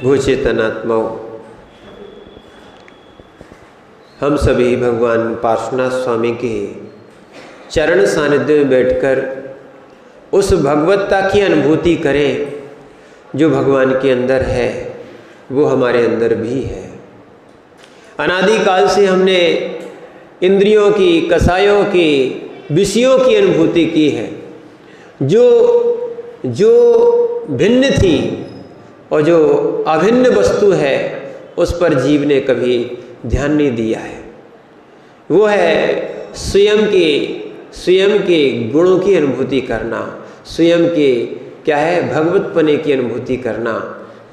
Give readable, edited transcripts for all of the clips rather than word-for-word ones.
भूचेतनात्माओं, हम सभी भगवान पार्श्वनाथ स्वामी के चरण सानिध्य में बैठकर उस भगवत्ता की अनुभूति करें जो भगवान के अंदर है, वो हमारे अंदर भी है। अनादिकाल से हमने इंद्रियों की, कसायों की, विषयों की अनुभूति की है, जो भिन्न थी और जो अभिन्न वस्तु है उस पर जीव ने कभी ध्यान नहीं दिया है। वो है स्वयं के गुणों की अनुभूति करना, स्वयं के क्या है भगवतपने की अनुभूति करना।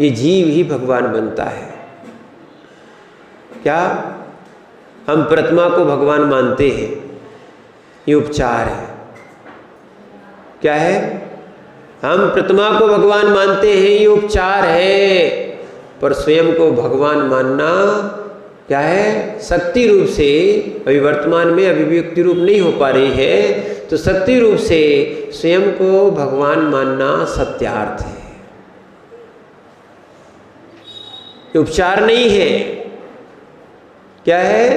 ये जीव ही भगवान बनता है। क्या हम प्रतिमा को भगवान मानते हैं? ये उपचार है। क्या है? हम प्रतिमा को भगवान मानते हैं, ये उपचार है। पर स्वयं को भगवान मानना क्या है? शक्ति रूप से अभी वर्तमान में अभिव्यक्ति रूप नहीं हो पा रही है, तो शक्ति रूप से स्वयं को भगवान मानना सत्यार्थ है। ये उपचार नहीं है। क्या है?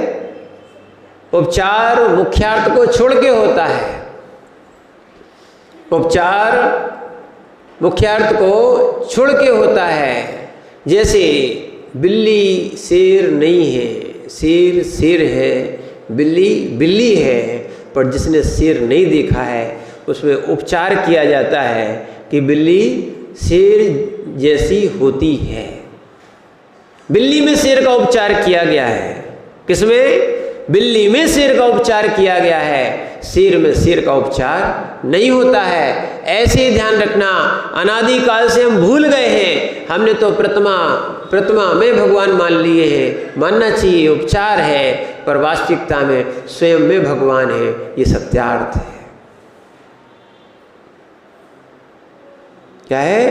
उपचार मुख्यार्थ को छोड़ के होता है। उपचार मुख्यार्थ को छोड़ के होता है। जैसे बिल्ली शेर नहीं है, शेर शेर है, बिल्ली बिल्ली है, पर जिसने शेर नहीं देखा है उसमें उपचार किया जाता है कि बिल्ली शेर जैसी होती है। बिल्ली में शेर का उपचार किया गया है। किसमें? बिल्ली में शेर का उपचार किया गया है, शेर में शेर का उपचार नहीं होता है। ऐसे ही ध्यान रखना। अनादिकाल से हम भूल गए हैं, हमने तो प्रतिमा में भगवान मान लिए हैं। मानना चाहिए उपचार है, पर वास्तविकता में स्वयं में भगवान है। ये सत्यार्थ है। क्या है?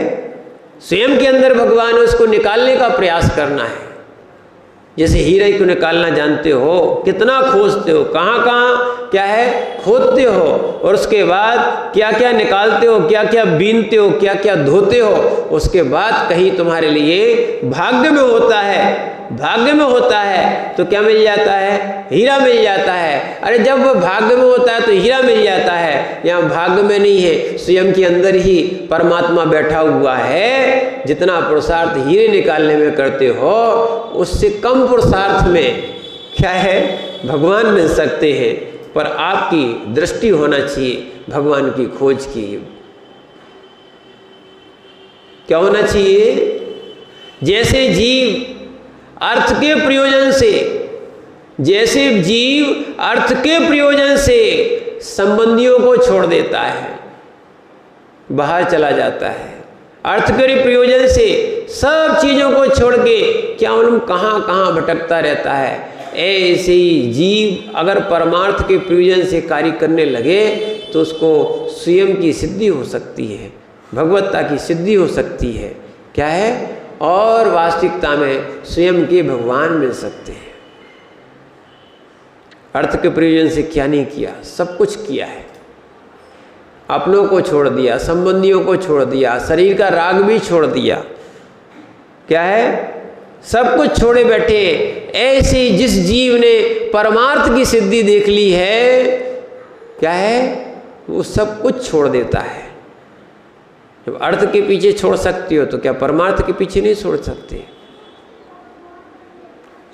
स्वयं के अंदर भगवान है, उसको निकालने का प्रयास करना है। जैसे हीरे को निकालना जानते हो, कितना खोजते हो, कहाँ कहाँ क्या है खोदते हो, और उसके बाद क्या क्या निकालते हो, क्या क्या बीनते हो, क्या क्या धोते हो। उसके बाद कहीं तुम्हारे लिए भाग्य में होता है, भाग्य में होता है तो क्या मिल जाता है? हीरा मिल जाता है। अरे जब वो भाग्य में होता है तो हीरा मिल जाता है, यहाँ भाग्य में नहीं है, स्वयं के अंदर ही परमात्मा बैठा हुआ है। जितना पुरुषार्थ हीरे निकालने में करते हो, उससे कम पुरुषार्थ में क्या है भगवान मिल सकते हैं। पर आपकी दृष्टि होना चाहिए भगवान की खोज की। क्या होना चाहिए? जैसे जीव अर्थ के प्रयोजन से, जैसे जीव अर्थ के प्रयोजन से संबंधियों को छोड़ देता है, बाहर चला जाता है, अर्थ के प्रयोजन से सब चीजों को छोड़ के क्या मालूम कहाँ कहाँ भटकता रहता है। ऐसे ही जीव अगर परमार्थ के प्रयोजन से कार्य करने लगे तो उसको स्वयं की सिद्धि हो सकती है, भगवत्ता की सिद्धि हो सकती है। क्या है? और वास्तविकता में स्वयं के भगवान मिल सकते हैं। अर्थ के प्रयोजन से क्या नहीं किया, सब कुछ किया है। अपनों को छोड़ दिया, संबंधियों को छोड़ दिया, शरीर का राग भी छोड़ दिया। क्या है? सब कुछ छोड़े बैठे। ऐसे जिस जीव ने परमार्थ की सिद्धि देख ली है, क्या है वो सब कुछ छोड़ देता है। जब अर्थ के पीछे छोड़ सकते हो तो क्या परमार्थ के पीछे नहीं छोड़ सकते?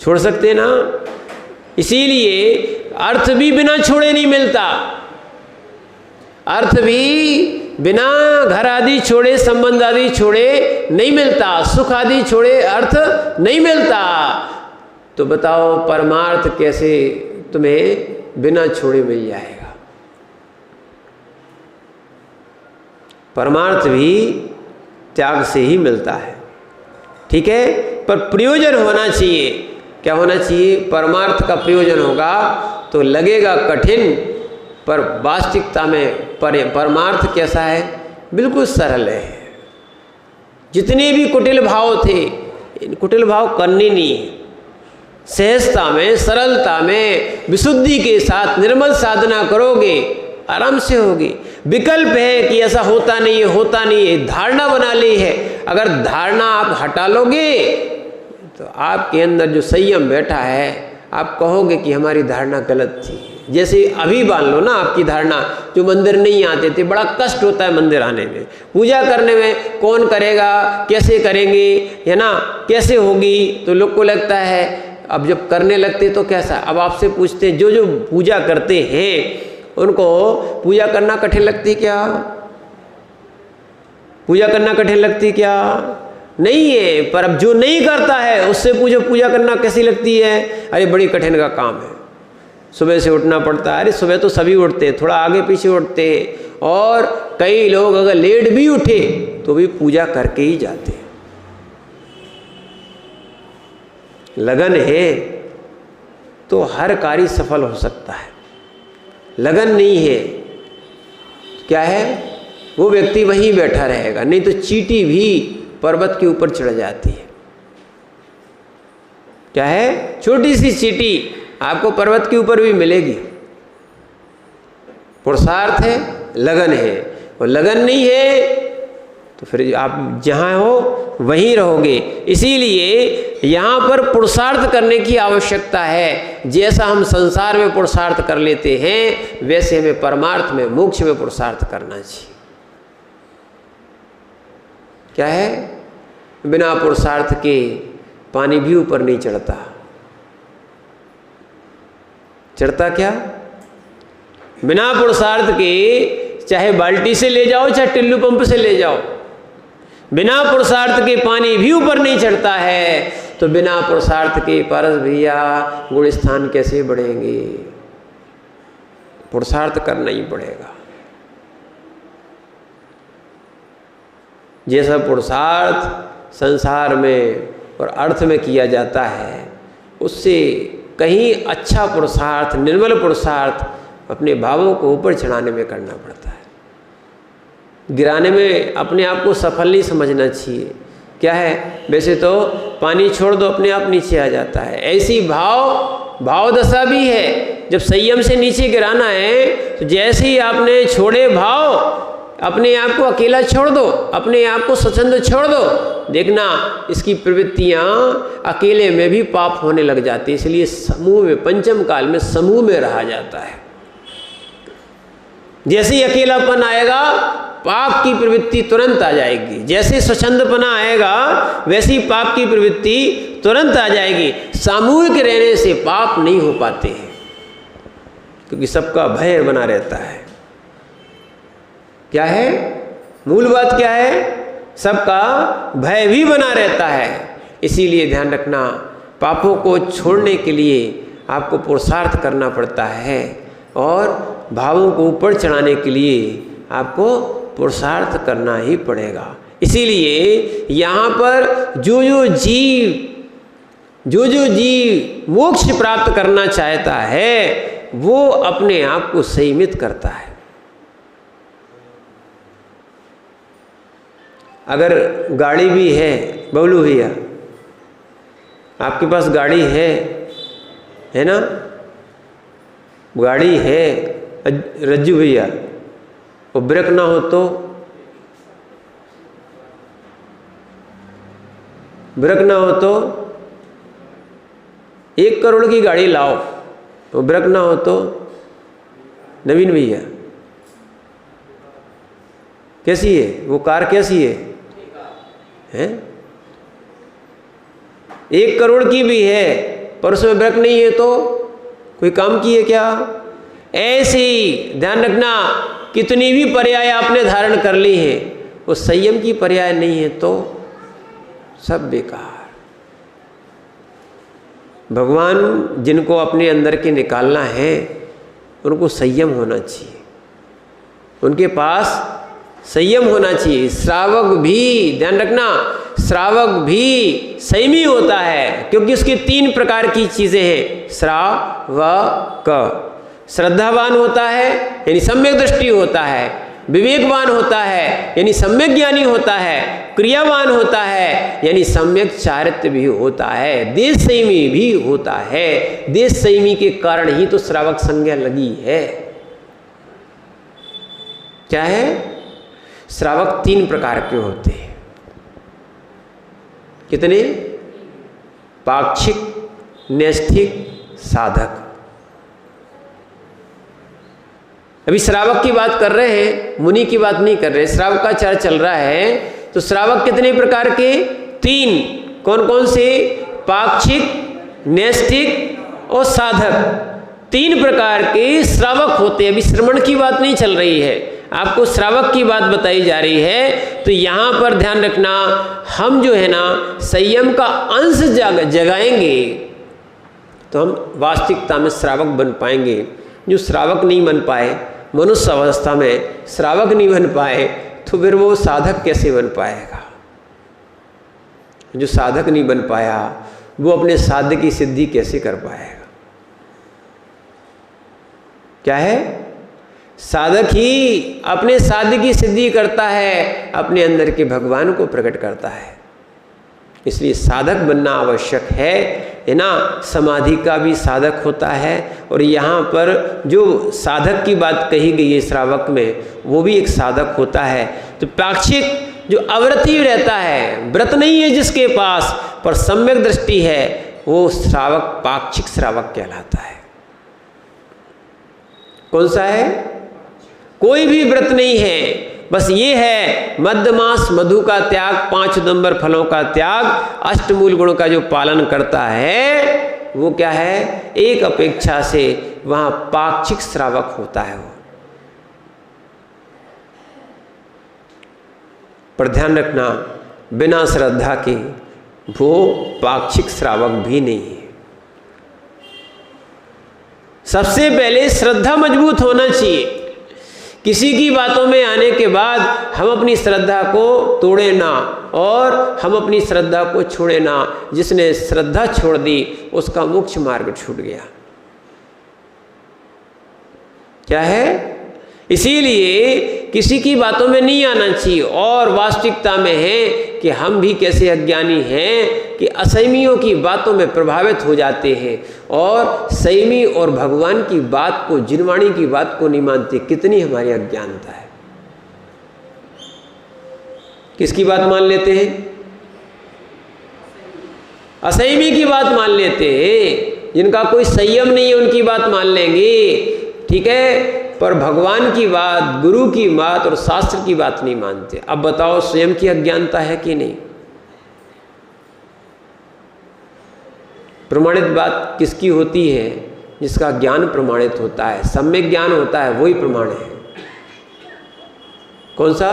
छोड़ सकते ना। इसीलिए अर्थ भी बिना छोड़े नहीं मिलता। अर्थ भी बिना घर आदि छोड़े, संबंध आदि छोड़े नहीं मिलता। सुख आदि छोड़े अर्थ नहीं मिलता। तो बताओ परमार्थ कैसे तुम्हें बिना छोड़े मिल जाएगा? परमार्थ भी त्याग से ही मिलता है। ठीक है? पर प्रयोजन होना चाहिए। क्या होना चाहिए? परमार्थ का प्रयोजन होगा तो लगेगा कठिन, पर वास्तविकता में परमार्थ कैसा है? बिल्कुल सरल है। जितने भी कुटिल भाव थे, इन कुटिल भाव करने नहीं है। सहजता में, सरलता में, विशुद्धि के साथ निर्मल साधना करोगे, आराम से होगी। विकल्प है कि ऐसा होता नहीं है, होता नहीं है, धारणा बना ली है। अगर धारणा आप हटा लोगे तो आपके अंदर जो संयम बैठा है, आप कहोगे कि हमारी धारणा गलत थी। जैसे अभी मान लो ना, आपकी धारणा, जो मंदिर नहीं आते थे, बड़ा कष्ट होता है मंदिर आने में, पूजा करने में, कौन करेगा, कैसे करेंगे, है ना, कैसे होगी, तो लोग को लगता है। अब जब करने लगते तो कैसा, अब आपसे पूछते जो जो पूजा करते हैं उनको पूजा करना कठिन लगती क्या? पूजा करना कठिन लगती क्या? नहीं है। पर अब जो नहीं करता है उससे पूछो पूजा करना कैसी लगती है? अरे बड़ी कठिन का काम है, सुबह से उठना पड़ता है। अरे सुबह तो सभी उठते हैं, थोड़ा आगे पीछे उठते हैं, और कई लोग अगर लेट भी उठे तो भी पूजा करके ही जाते हैं। लगन है तो हर कार्य सफल हो सकता है। लगन नहीं है क्या है, वो व्यक्ति वहीं बैठा रहेगा। नहीं तो चींटी भी पर्वत के ऊपर चढ़ जाती है। क्या है, छोटी सी चींटी आपको पर्वत के ऊपर भी मिलेगी। पुरुषार्थ है, लगन है। और लगन नहीं है तो फिर आप जहाँ हो वहीं रहोगे। इसीलिए यहाँ पर पुरुषार्थ करने की आवश्यकता है। जैसा हम संसार में पुरुषार्थ कर लेते हैं, वैसे हमें परमार्थ में, मोक्ष में पुरुषार्थ करना चाहिए। क्या है, बिना पुरुषार्थ के पानी भी ऊपर नहीं चढ़ता। चढ़ता क्या? बिना पुरुषार्थ के, चाहे बाल्टी से ले जाओ, चाहे टिल्लू पंप से ले जाओ, बिना पुरुषार्थ के पानी भी ऊपर नहीं चढ़ता है। तो बिना पुरुषार्थ के पारस भैया गुण स्थान कैसे बढ़ेंगे? पुरुषार्थ करना ही पड़ेगा। जैसा पुरुषार्थ संसार में और अर्थ में किया जाता है, उससे कहीं अच्छा पुरुषार्थ, निर्मल पुरुषार्थ अपने भावों को ऊपर चढ़ाने में करना पड़ता है। गिराने में अपने आप को सफल नहीं समझना चाहिए। क्या है, वैसे तो पानी छोड़ दो अपने आप नीचे आ जाता है। ऐसी भाव दशा भी है। जब संयम से नीचे गिराना है तो जैसे ही आपने छोड़े भाव, अपने आप को अकेला छोड़ दो, अपने आप को स्वच्छंद छोड़ दो, देखना इसकी प्रवृत्तियाँ अकेले में भी पाप होने लग जाती है। इसलिए समूह में, पंचम काल में समूह में रहा जाता है। जैसे ही अकेलापन आएगा, पाप की प्रवृत्ति तुरंत आ जाएगी। जैसे स्वच्छंदपना आएगा, वैसी पाप की प्रवृत्ति तुरंत आ जाएगी। सामूहिक रहने से पाप नहीं हो पाते हैं, क्योंकि सबका भय बना रहता है। क्या है, मूल बात क्या है, सबका भय भी बना रहता है। इसीलिए ध्यान रखना, पापों को छोड़ने के लिए आपको पुरुषार्थ करना पड़ता है, और भावों को ऊपर चढ़ाने के लिए आपको पुरुषार्थ करना ही पड़ेगा। इसीलिए यहाँ पर जो जो जीव मोक्ष प्राप्त करना चाहता है, वो अपने आप को संयमित करता है। अगर गाड़ी भी है, बबलू भैया आपके पास गाड़ी है ना, गाड़ी है, रज्जू भैया, वो ब्रेक ना हो तो, ब्रेक ना हो तो 1 करोड़ की गाड़ी लाओ, वो ब्रेक ना हो तो, नवीन भैया कैसी है वो कार, कैसी है? 1 करोड़ की भी है, पर उसमें ब्रेक नहीं है तो कोई काम की है क्या? ऐसे ही ध्यान रखना, कितनी भी पर्याय आपने धारण कर ली है, वो संयम की पर्याय नहीं है तो सब बेकार। भगवान जिनको अपने अंदर के निकालना है, उनको संयम होना चाहिए, उनके पास संयम होना चाहिए। श्रावक भी, ध्यान रखना, श्रावक भी संयमी होता है, क्योंकि उसकी 3 प्रकार की चीजें हैं। श्रावक श्रद्धावान होता है, यानी सम्यक दृष्टि होता है, विवेकवान होता है, यानी सम्यक ज्ञानी होता है, क्रियावान होता है, यानी सम्यक चारित्र भी होता है, देश संयमी भी होता है। देश संयमी के कारण ही तो श्रावक संज्ञा लगी है। क्या है? श्रावक 3 प्रकार के होते हैं। कितने? पाक्षिक, नैष्ठिक, साधक। अभी श्रावक की बात कर रहे हैं, मुनि की बात नहीं कर रहे। श्रावकाचार चल रहा है तो श्रावक कितने प्रकार के? 3। कौन कौन से? पाक्षिक, नैष्ठिक और साधक। 3 प्रकार के श्रावक होते हैं। अभी श्रवण की बात नहीं चल रही है, आपको श्रावक की बात बताई जा रही है। तो यहाँ पर ध्यान रखना, हम जो है ना संयम का अंश जगाएंगे तो हम वास्तविकता में श्रावक बन पाएंगे। जो श्रावक नहीं बन पाए, मनुष्य अवस्था में श्रावक नहीं बन पाए, तो फिर वो साधक कैसे बन पाएगा? जो साधक नहीं बन पाया वो अपने साध्य की सिद्धि कैसे कर पाएगा? क्या है? साधक ही अपने साध्य की सिद्धि करता है, अपने अंदर के भगवान को प्रकट करता है। इसलिए साधक बनना आवश्यक है ना। समाधि का भी साधक होता है, और यहाँ पर जो साधक की बात कही गई है श्रावक में, वो भी एक साधक होता है। तो पाक्षिक जो अव्रती रहता है, व्रत नहीं है जिसके पास, पर सम्यक दृष्टि है, वो श्रावक पाक्षिक श्रावक कहलाता है। कौन सा है? कोई भी व्रत नहीं है, बस ये है मध्यमास मधु का त्याग, 5 नंबर फलों का त्याग, अष्टमूल गुण का जो पालन करता है, वो क्या है? एक अपेक्षा से वहां पाक्षिक श्रावक होता है वो। पर ध्यान रखना, बिना श्रद्धा के वो पाक्षिक श्रावक भी नहीं है। सबसे पहले श्रद्धा मजबूत होना चाहिए। किसी की बातों में आने के बाद हम अपनी श्रद्धा को तोड़े ना, और हम अपनी श्रद्धा को छोड़े ना। जिसने श्रद्धा छोड़ दी उसका मोक्ष मार्ग छूट गया। क्या है? इसीलिए किसी की बातों में नहीं आना चाहिए। और वास्तविकता में है कि हम भी कैसे अज्ञानी हैं कि असंयमियों की बातों में प्रभावित हो जाते हैं, और संयमी और भगवान की बात को, जिनवाणी की बात को नहीं मानते। कितनी हमारी अज्ञानता है। किसकी बात मान लेते हैं? असंयमी की बात मान लेते हैं। जिनका कोई संयम नहीं है उनकी बात मान लेंगे, ठीक है, पर भगवान की बात, गुरु की बात और शास्त्र की बात नहीं मानते। अब बताओ, स्वयं की अज्ञानता है कि नहीं? प्रमाणित बात किसकी होती है? जिसका ज्ञान प्रमाणित होता है, सम्यक ज्ञान होता है, वही प्रमाण है। कौन सा?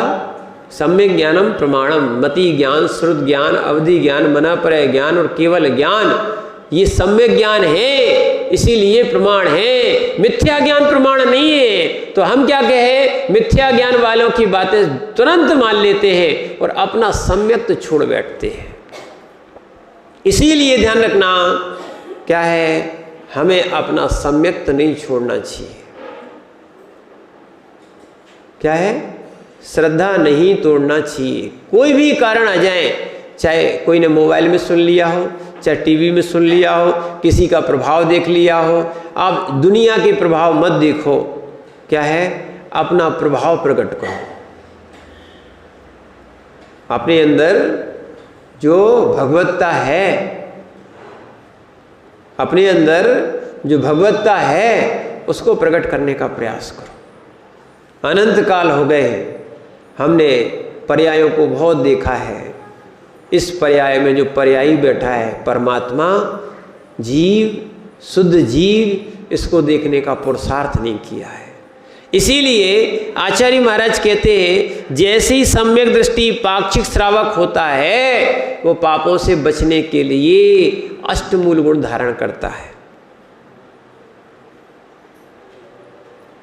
सम्यक ज्ञानम प्रमाणम। मति ज्ञान, श्रुत ज्ञान, अवधि ज्ञान, मनापरय ज्ञान और केवल ज्ञान, ये सम्यक ज्ञान है, इसीलिए प्रमाण है। मिथ्या ज्ञान प्रमाण नहीं है। तो हम क्या कहें? मिथ्या ज्ञान वालों की बातें तुरंत मान लेते हैं और अपना सम्यक छोड़ बैठते हैं। इसीलिए ध्यान रखना, क्या है? हमें अपना सम्यक नहीं छोड़ना चाहिए। क्या है? श्रद्धा नहीं तोड़ना चाहिए। कोई भी कारण आ जाए, चाहे कोई ने मोबाइल में सुन लिया हो, चाहे टीवी में सुन लिया हो, किसी का प्रभाव देख लिया हो। आप दुनिया के प्रभाव मत देखो। क्या है? अपना प्रभाव प्रकट करो। अपने अंदर जो भगवत्ता है, अपने अंदर जो भगवत्ता है, उसको प्रकट करने का प्रयास करो। अनंत काल हो गए हैं, हमने पर्यायों को बहुत देखा है। इस पर्याय में जो पर्यायी बैठा है, परमात्मा, जीव, शुद्ध जीव, इसको देखने का पुरुषार्थ नहीं किया है। इसीलिए आचार्य महाराज कहते हैं, जैसे ही सम्यक दृष्टि पाक्षिक श्रावक होता है, वो पापों से बचने के लिए अष्टमूल गुण धारण करता है।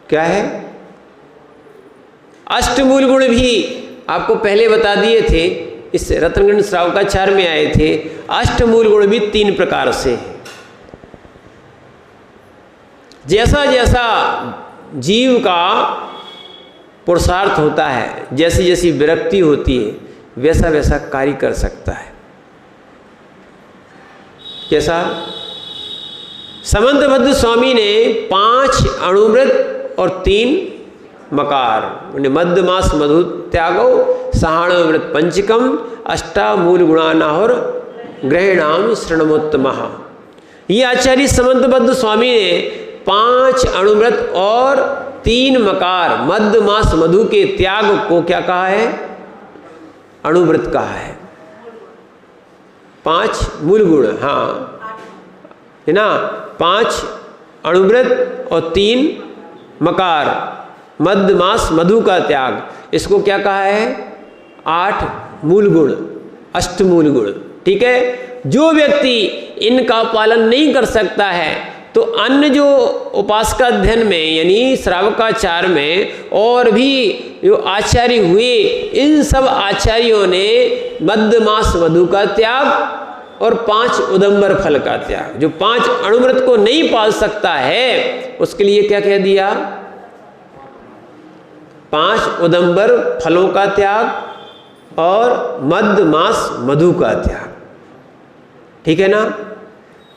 क्या है? अष्टमूल गुण भी आपको पहले बता दिए थे, इस रत्नगण श्रावकाचार में आए थे। अष्टमूल गुण भी 3 प्रकार से है। जैसा जैसा जीव का पुरुषार्थ होता है, जैसी जैसी विरक्ति होती है, वैसा वैसा कार्य कर सकता है। कैसा? समंतभद्र स्वामी ने 5 अणुव्रत और 3 मकार। मध्य मास मधु त्यागो सहाण व्रत पंचकम अष्टा मूल गुणानाहुर ग्रहणाम शरणमोत्तम। ये आचार्य समंतबद्ध स्वामी ने 5 अणुव्रत और 3 मकार मध्य मास मधु के त्याग को क्या कहा है? अणुव्रत कहा है। 5 मूल गुण, हाँ है ना, 5 अणुव्रत और 3 मकार मध्य मास मधु का त्याग, इसको क्या कहा है? 8 मूल गुण, अष्टमूल गुण। ठीक है, जो व्यक्ति इनका पालन नहीं कर सकता है तो अन्य जो उपासका अध्ययन में यानी श्रावकाचार में और भी जो आचार्य हुए, इन सब आचार्यों ने मध्य मास मधु का त्याग और 5 उदंबर फल का त्याग, जो 5 अणुव्रत को नहीं पाल सकता है उसके लिए क्या कह दिया? 5 उदंबर फलों का त्याग और मध्य मास मधु का त्याग। ठीक है ना?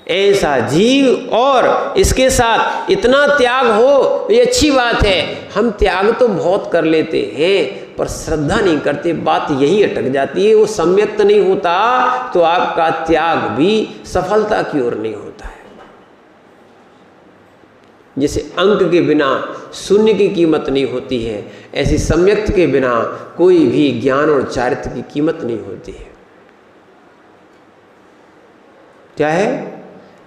ऐसा जीव और इसके साथ इतना त्याग हो, ये अच्छी बात है। हम त्याग तो बहुत कर लेते हैं पर श्रद्धा नहीं करते, बात यही अटक जाती है, वो सम्यक्त नहीं होता तो आपका त्याग भी सफलता की ओर नहीं होता है। जैसे अंक के बिना शून्य की कीमत नहीं होती है, ऐसी सम्यक्त के बिना कोई भी ज्ञान और चारित्र की कीमत नहीं होती है। क्या है?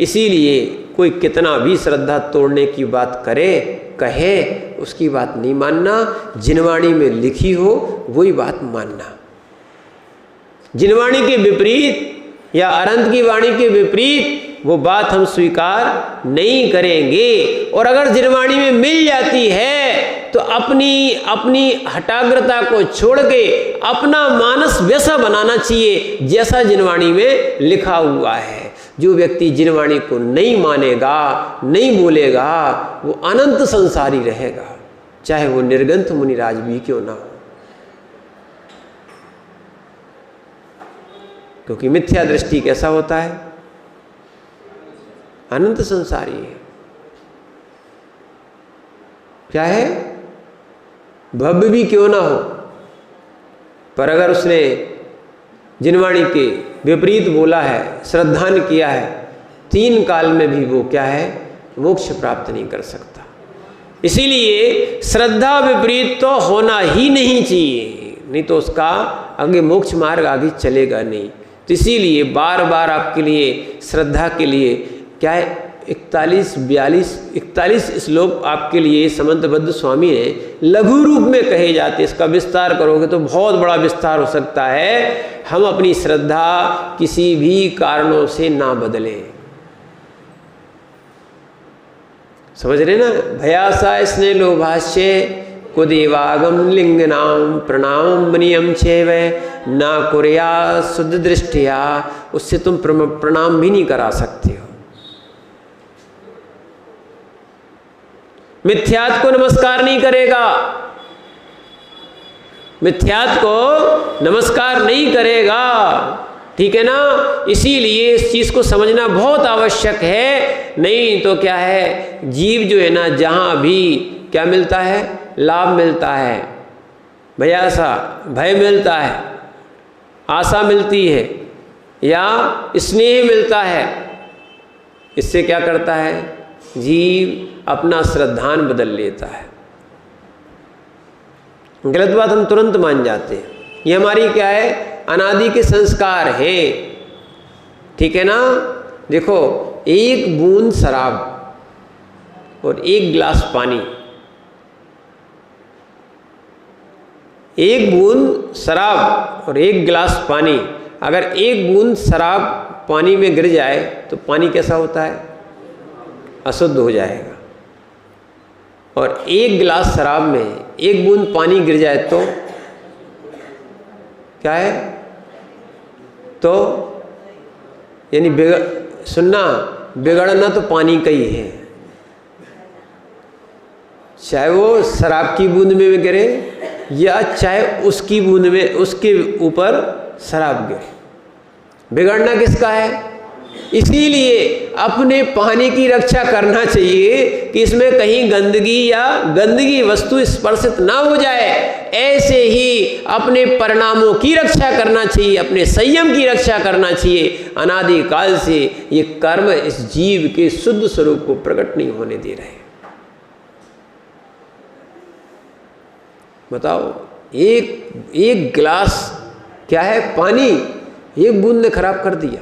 इसीलिए कोई कितना भी श्रद्धा तोड़ने की बात करे कहे, उसकी बात नहीं मानना। जिनवाणी में लिखी हो वही बात मानना। जिनवाणी के विपरीत या अनंत की वाणी के विपरीत वो बात हम स्वीकार नहीं करेंगे। और अगर जिनवाणी में मिल जाती है तो अपनी हठाग्रता को छोड़ के अपना मानस वैसा बनाना चाहिए जैसा जिनवाणी में लिखा हुआ है। जो व्यक्ति जिनवाणी को नहीं मानेगा, नहीं बोलेगा, वो अनंत संसारी रहेगा, चाहे वो निर्गंथ मुनिराज भी क्यों ना हो। क्योंकि मिथ्या दृष्टि कैसा होता है? अनंत संसारी है। क्या है? भव्य भी क्यों ना हो, पर अगर उसने जिनवाणी के विपरीत बोला है, श्रद्धान किया है, 3 काल में भी वो क्या है? मोक्ष प्राप्त नहीं कर सकता। इसीलिए श्रद्धा विपरीत तो होना ही नहीं चाहिए, नहीं तो उसका आगे मोक्ष मार्ग आगे चलेगा नहीं। तो इसीलिए बार बार आपके लिए श्रद्धा के लिए क्या है 41 श्लोक आपके लिए समंतबद्ध स्वामी ने लघु रूप में कहे जाते। इसका विस्तार करोगे तो बहुत बड़ा विस्तार हो सकता है। हम अपनी श्रद्धा किसी भी कारणों से ना बदलें। समझ रहे ना? भयासा स्ने लोभाश्य कुदेवागम लिंगनाम प्रणाम नियम छेव ना कुर्या शुद्ध दृष्टिया। उससे तुम प्रणाम भी नहीं करा सकते हो। मिथ्यात को नमस्कार नहीं करेगा, मिथ्यात को नमस्कार नहीं करेगा। ठीक है ना? इसीलिए इस चीज को समझना बहुत आवश्यक है। नहीं तो क्या है, जीव जो है ना, जहां भी क्या मिलता है? लाभ मिलता है, भयासा भय मिलता है, आशा मिलती है या स्नेह मिलता है, इससे क्या करता है? जीव अपना श्रद्धान बदल लेता है। गलत बात हम तुरंत मान जाते हैं। ये हमारी क्या है? अनादि के संस्कार है। ठीक है ना? देखो, 1 बूंद शराब और 1 गिलास पानी, 1 बूंद शराब और 1 गिलास पानी, अगर 1 बूंद शराब पानी में गिर जाए तो पानी कैसा होता है? अशुद्ध हो जाएगा। और 1 गिलास शराब में 1 बूंद पानी गिर जाए तो क्या है? तो यानी बिगड़ना तो पानी का ही है। चाहे वो शराब की बूंद में गिरे या चाहे उसकी बूंद में, उसके ऊपर शराब गिरे, बिगड़ना किसका है? इसीलिए अपने पानी की रक्षा करना चाहिए कि इसमें कहीं गंदगी या गंदगी वस्तु स्पर्शित ना हो जाए। ऐसे ही अपने परिणामों की रक्षा करना चाहिए, अपने संयम की रक्षा करना चाहिए। अनादिकाल से ये कर्म इस जीव के शुद्ध स्वरूप को प्रकट नहीं होने दे रहे। बताओ, एक गिलास क्या है पानी, एक बूंद ने खराब कर दिया।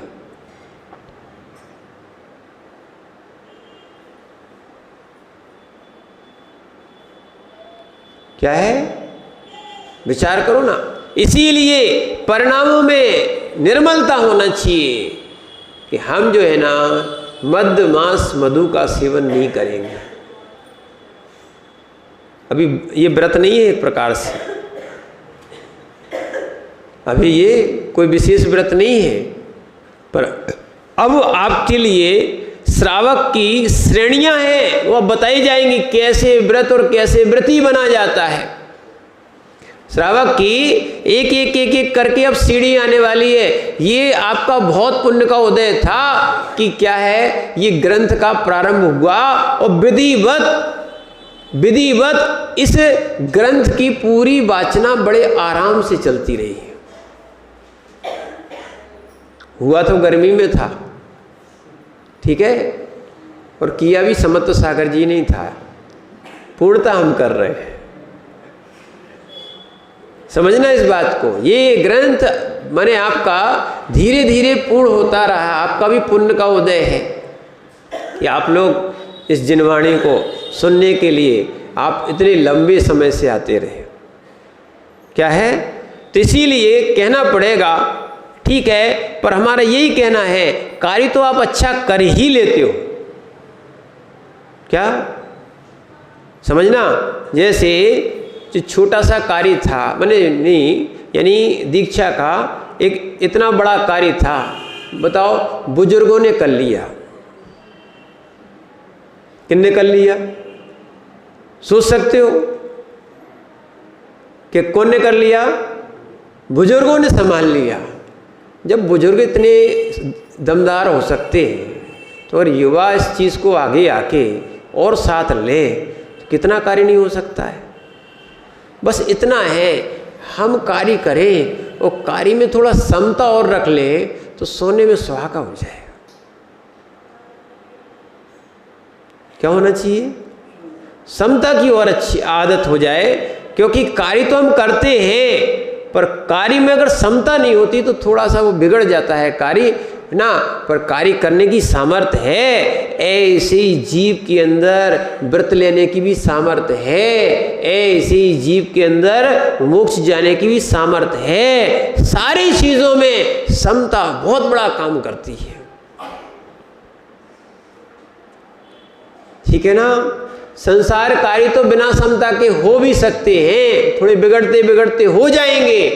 क्या है, विचार करो ना। इसीलिए परिणामों में निर्मलता होना चाहिए कि हम जो है ना मद्य मांस मधु का सेवन नहीं करेंगे। अभी ये व्रत नहीं है एक प्रकार से, अभी ये कोई विशेष व्रत नहीं है, पर अब आपके लिए श्रावक की श्रेणियां हैं, वो बताई जाएंगी कैसे व्रत और कैसे व्रती बना जाता है। श्रावक की एक एक एक एक करके अब सीढ़ी आने वाली है। ये आपका बहुत पुण्य का उदय था कि क्या है, ये ग्रंथ का प्रारंभ हुआ और विधिवत इस ग्रंथ की पूरी वाचना बड़े आराम से चलती रही है। हुआ तो गर्मी में था, ठीक है, और किया भी समर्थ सागर जी नहीं था, पूर्णता हम कर रहे हैं। समझना इस बात को। ये ग्रंथ माने आपका धीरे धीरे पूर्ण होता रहा, आपका भी पुण्य का उदय है कि आप लोग इस जिनवाणी को सुनने के लिए आप इतने लंबे समय से आते रहे। क्या है, तो इसीलिए कहना पड़ेगा, ठीक है, पर हमारा यही कहना है कार्य तो आप अच्छा कर ही लेते हो। क्या समझना, जैसे जो छोटा सा कार्य था, मैंने नहीं यानी दीक्षा का एक इतना बड़ा कार्य था, बताओ बुजुर्गों ने कर लिया, किसने कर लिया? सोच सकते हो कि कौन ने कर लिया? बुजुर्गों ने संभाल लिया। जब बुजुर्ग इतने दमदार हो सकते हैं तो अगर युवा इस चीज़ को आगे आके और साथ ले तो कितना कार्य नहीं हो सकता है। बस इतना है, हम कार्य करें और कार्य में थोड़ा समता और रख लें तो सोने में सुहागा हो जाएगा। क्या होना चाहिए? समता की और अच्छी आदत हो जाए, क्योंकि कार्य तो हम करते हैं पर कार्य में अगर समता नहीं होती तो थोड़ा सा वो बिगड़ जाता है कार्य ना। पर कार्य करने की सामर्थ्य है, ऐसे ही जीव के अंदर व्रत लेने की भी सामर्थ्य है, ऐसे ही जीव के अंदर मोक्ष जाने की भी सामर्थ्य है। सारी चीजों में समता बहुत बड़ा काम करती है, ठीक है ना। संसार कार्य तो बिना समता के हो भी सकते हैं, थोड़े बिगड़ते बिगड़ते हो जाएंगे,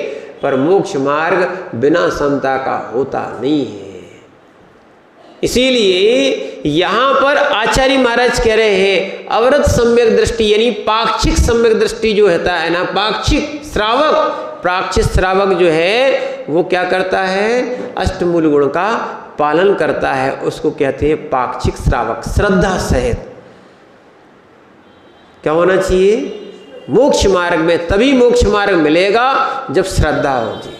पर मोक्ष मार्ग बिना समता का होता नहीं है। इसीलिए यहां पर आचार्य महाराज कह रहे हैं अवरत सम्यक दृष्टि, यानी पाक्षिक सम्यक दृष्टि जो होता है ना, प्राक्षिक श्रावक जो है वो क्या करता है? अष्टमूल गुण का पालन करता है, उसको कहते हैं पाक्षिक श्रावक, श्रद्धा सहित। क्या होना चाहिए? मोक्ष मार्ग में तभी मोक्ष मार्ग मिलेगा जब श्रद्धा होगी।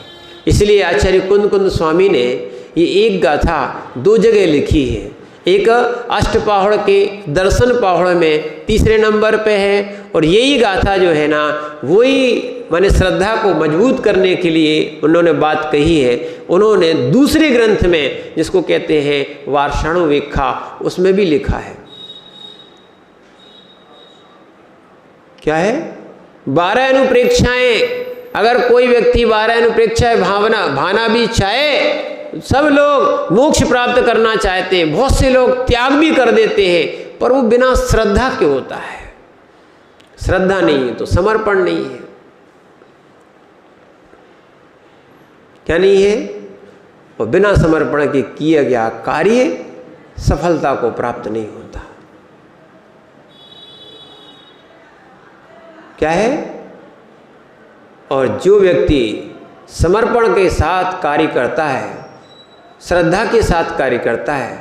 इसलिए आचार्य कुंद स्वामी ने ये एक गाथा दो जगह लिखी है। एक अष्टपाहुड़ के दर्शन पाहुड़ में 3 नंबर पे है, और यही गाथा जो है ना वही माने श्रद्धा को मजबूत करने के लिए उन्होंने बात कही है। उन्होंने दूसरे ग्रंथ में जिसको कहते हैं वार्षाणुवेक्षा, उसमें भी लिखा है। क्या है? 12 अनुप्रेक्षाएं। अगर कोई व्यक्ति 12 अनुप्रेक्षाएं भाना भी चाहे, सब लोग मोक्ष प्राप्त करना चाहते हैं, बहुत से लोग त्याग भी कर देते हैं, पर वो बिना श्रद्धा के होता है। श्रद्धा नहीं है तो समर्पण नहीं है। क्या नहीं है? और बिना समर्पण के किया गया कार्य सफलता को प्राप्त नहीं होता। क्या है? और जो व्यक्ति समर्पण के साथ कार्य करता है, श्रद्धा के साथ कार्य करता है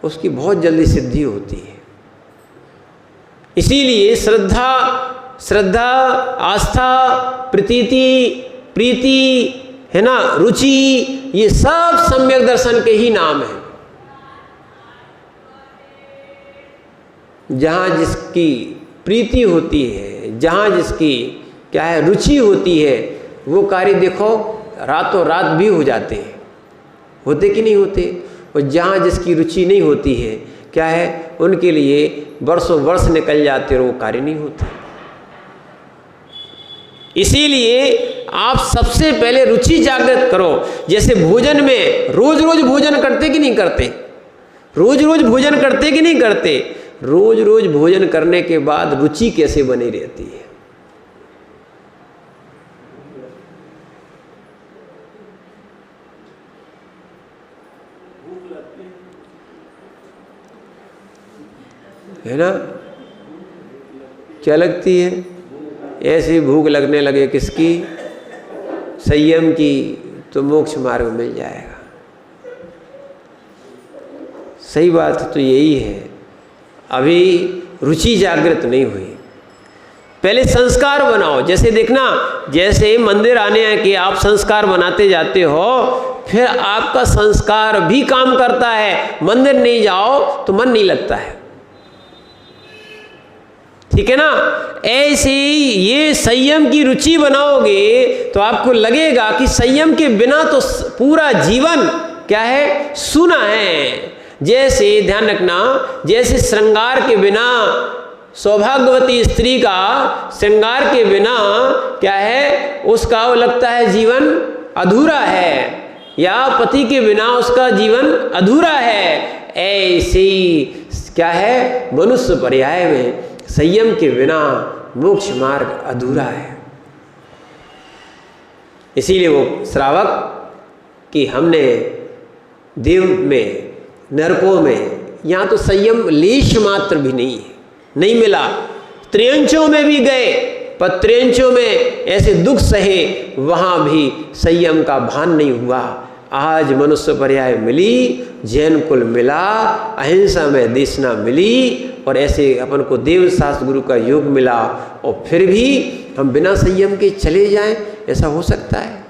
उसकी बहुत जल्दी सिद्धि होती है। इसीलिए श्रद्धा, आस्था, प्रीति है ना, रुचि, ये सब सम्यक दर्शन के ही नाम है। जहाँ जिसकी प्रीति होती है, जहाँ जिसकी क्या है रुचि होती है, वो कार्य देखो रातों रात भी हो जाते हैं, होते कि नहीं होते। और जहाँ जिसकी रुचि नहीं होती है, क्या है, उनके लिए वर्षों वर्ष निकल जाते और वो कार्य नहीं होते। इसीलिए आप सबसे पहले रुचि जागृत करो। जैसे भोजन में रोज रोज भोजन करते कि नहीं करते, रोज रोज भोजन करते कि नहीं करते, रोज रोज भोजन करने के बाद रुचि कैसे बनी रहती है। है ना, क्या लगती है? ऐसी भूख लगने लगे किसकी? संयम की, तो मोक्ष मार्ग मिल जाएगा। सही बात तो यही है, अभी रुचि जागृत नहीं हुई। पहले संस्कार बनाओ। जैसे देखना, जैसे मंदिर आने के आप संस्कार बनाते जाते हो, फिर आपका संस्कार भी काम करता है। मंदिर नहीं जाओ तो मन नहीं लगता है, ठीक है ना। ऐसे ये संयम की रुचि बनाओगे तो आपको लगेगा कि संयम के बिना तो पूरा जीवन क्या है, सूना है। जैसे ध्यान रखना, जैसे श्रृंगार के बिना, सौभाग्यवती स्त्री का श्रृंगार के बिना क्या है, उसका वो लगता है जीवन अधूरा है, या पति के बिना उसका जीवन अधूरा है। ऐसे क्या है, मनुष्य पर्याय में संयम के बिना मोक्ष मार्ग अधूरा है। इसीलिए वो श्रावक कि हमने देव में, नरकों में, यहाँ तो संयम लेश मात्र भी नहीं है, नहीं मिला। त्रियंचों में भी गए, पर त्रियंचों में ऐसे दुख सहे, वहाँ भी संयम का भान नहीं हुआ। आज मनुष्य पर्याय मिली, जैन कुल मिला, अहिंसा में देशना मिली, और ऐसे अपन को देव शास्त्र गुरु का योग मिला, और फिर भी हम बिना संयम के चले जाएं, ऐसा हो सकता है?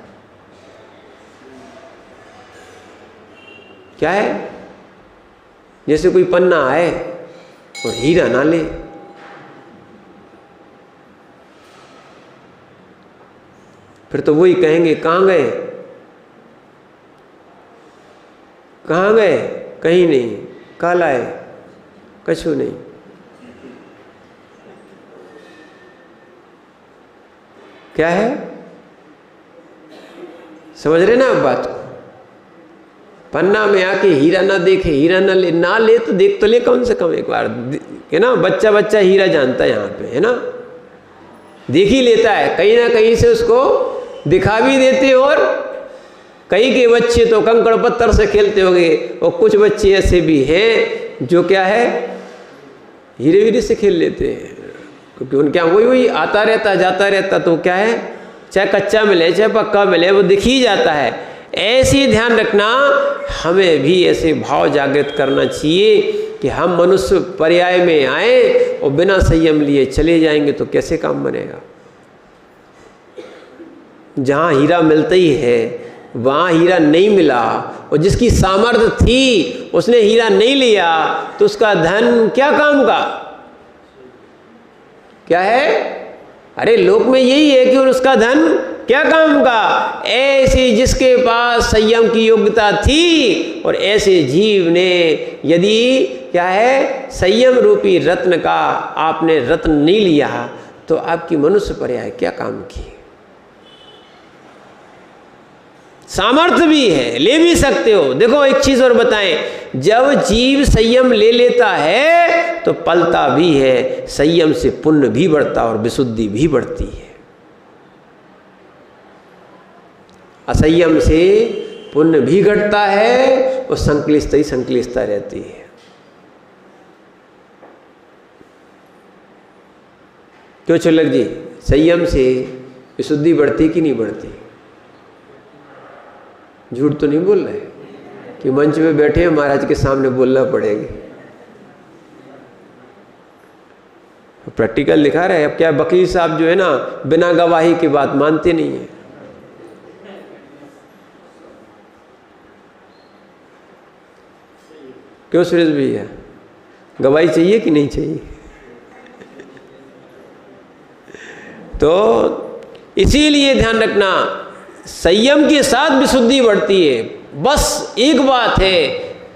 क्या है, जैसे कोई पन्ना आए और हीरा ना ले, फिर तो वही कहेंगे कहाँ गए, कहाँ गए, कहीं नहीं, कल आए, कछु नहीं। क्या है, समझ रहे ना आप बात को? पन्ना में आके हीरा ना देखे, हीरा ना ले तो देख तो ले कम से कम एक बार, है ना। बच्चा हीरा जानता है यहाँ पे, है ना, देख ही लेता है, कहीं ना कहीं से उसको दिखा भी देते। और कई के बच्चे तो कंकड़ पत्थर से खेलते होंगे, और कुछ बच्चे ऐसे भी हैं जो क्या है, हीरे वीरे से खेल लेते हैं, क्योंकि उनके यहाँ वही आता रहता, जाता रहता, तो क्या है, चाहे कच्चा मिले चाहे पक्का मिले, वो दिख ही जाता है। ऐसे ध्यान रखना, हमें भी ऐसे भाव जागृत करना चाहिए कि हम मनुष्य पर्याय में आए और बिना संयम लिए चले जाएंगे तो कैसे काम बनेगा। जहाँ हीरा मिलता ही है वहाँ हीरा नहीं मिला, और जिसकी सामर्थ्य थी उसने हीरा नहीं लिया, तो उसका धन क्या काम का? क्या है, अरे लोक में यही है कि उसका धन क्या काम का। ऐसे जिसके पास संयम की योग्यता थी, और ऐसे जीव ने यदि क्या है, संयम रूपी रत्न का आपने रत्न नहीं लिया, तो आपकी मनुष्य पर्याय क्या काम की। सामर्थ्य भी है, ले भी सकते हो। देखो एक चीज और बताएं, जब जीव संयम ले लेता है तो पलता भी है, संयम से पुण्य भी बढ़ता और विशुद्धि भी बढ़ती है। असंयम से पुण्य भी घटता है और संक्लिष्टता ही संक्लिष्टता रहती है। क्यों चुलक जी, संयम से विशुद्धि बढ़ती कि नहीं बढ़ती? झूठ तो नहीं बोल रहे, कि मंच में बैठे हैं, महाराज के सामने बोलना पड़ेगा। प्रैक्टिकल लिखा रहे। अब क्या वकील साहब जो है ना, बिना गवाही की बात मानते नहीं है। क्यों सुरेश भैया, गवाही चाहिए कि नहीं चाहिए? तो इसीलिए ध्यान रखना, संयम के साथ विशुद्धि बढ़ती है। बस एक बात है,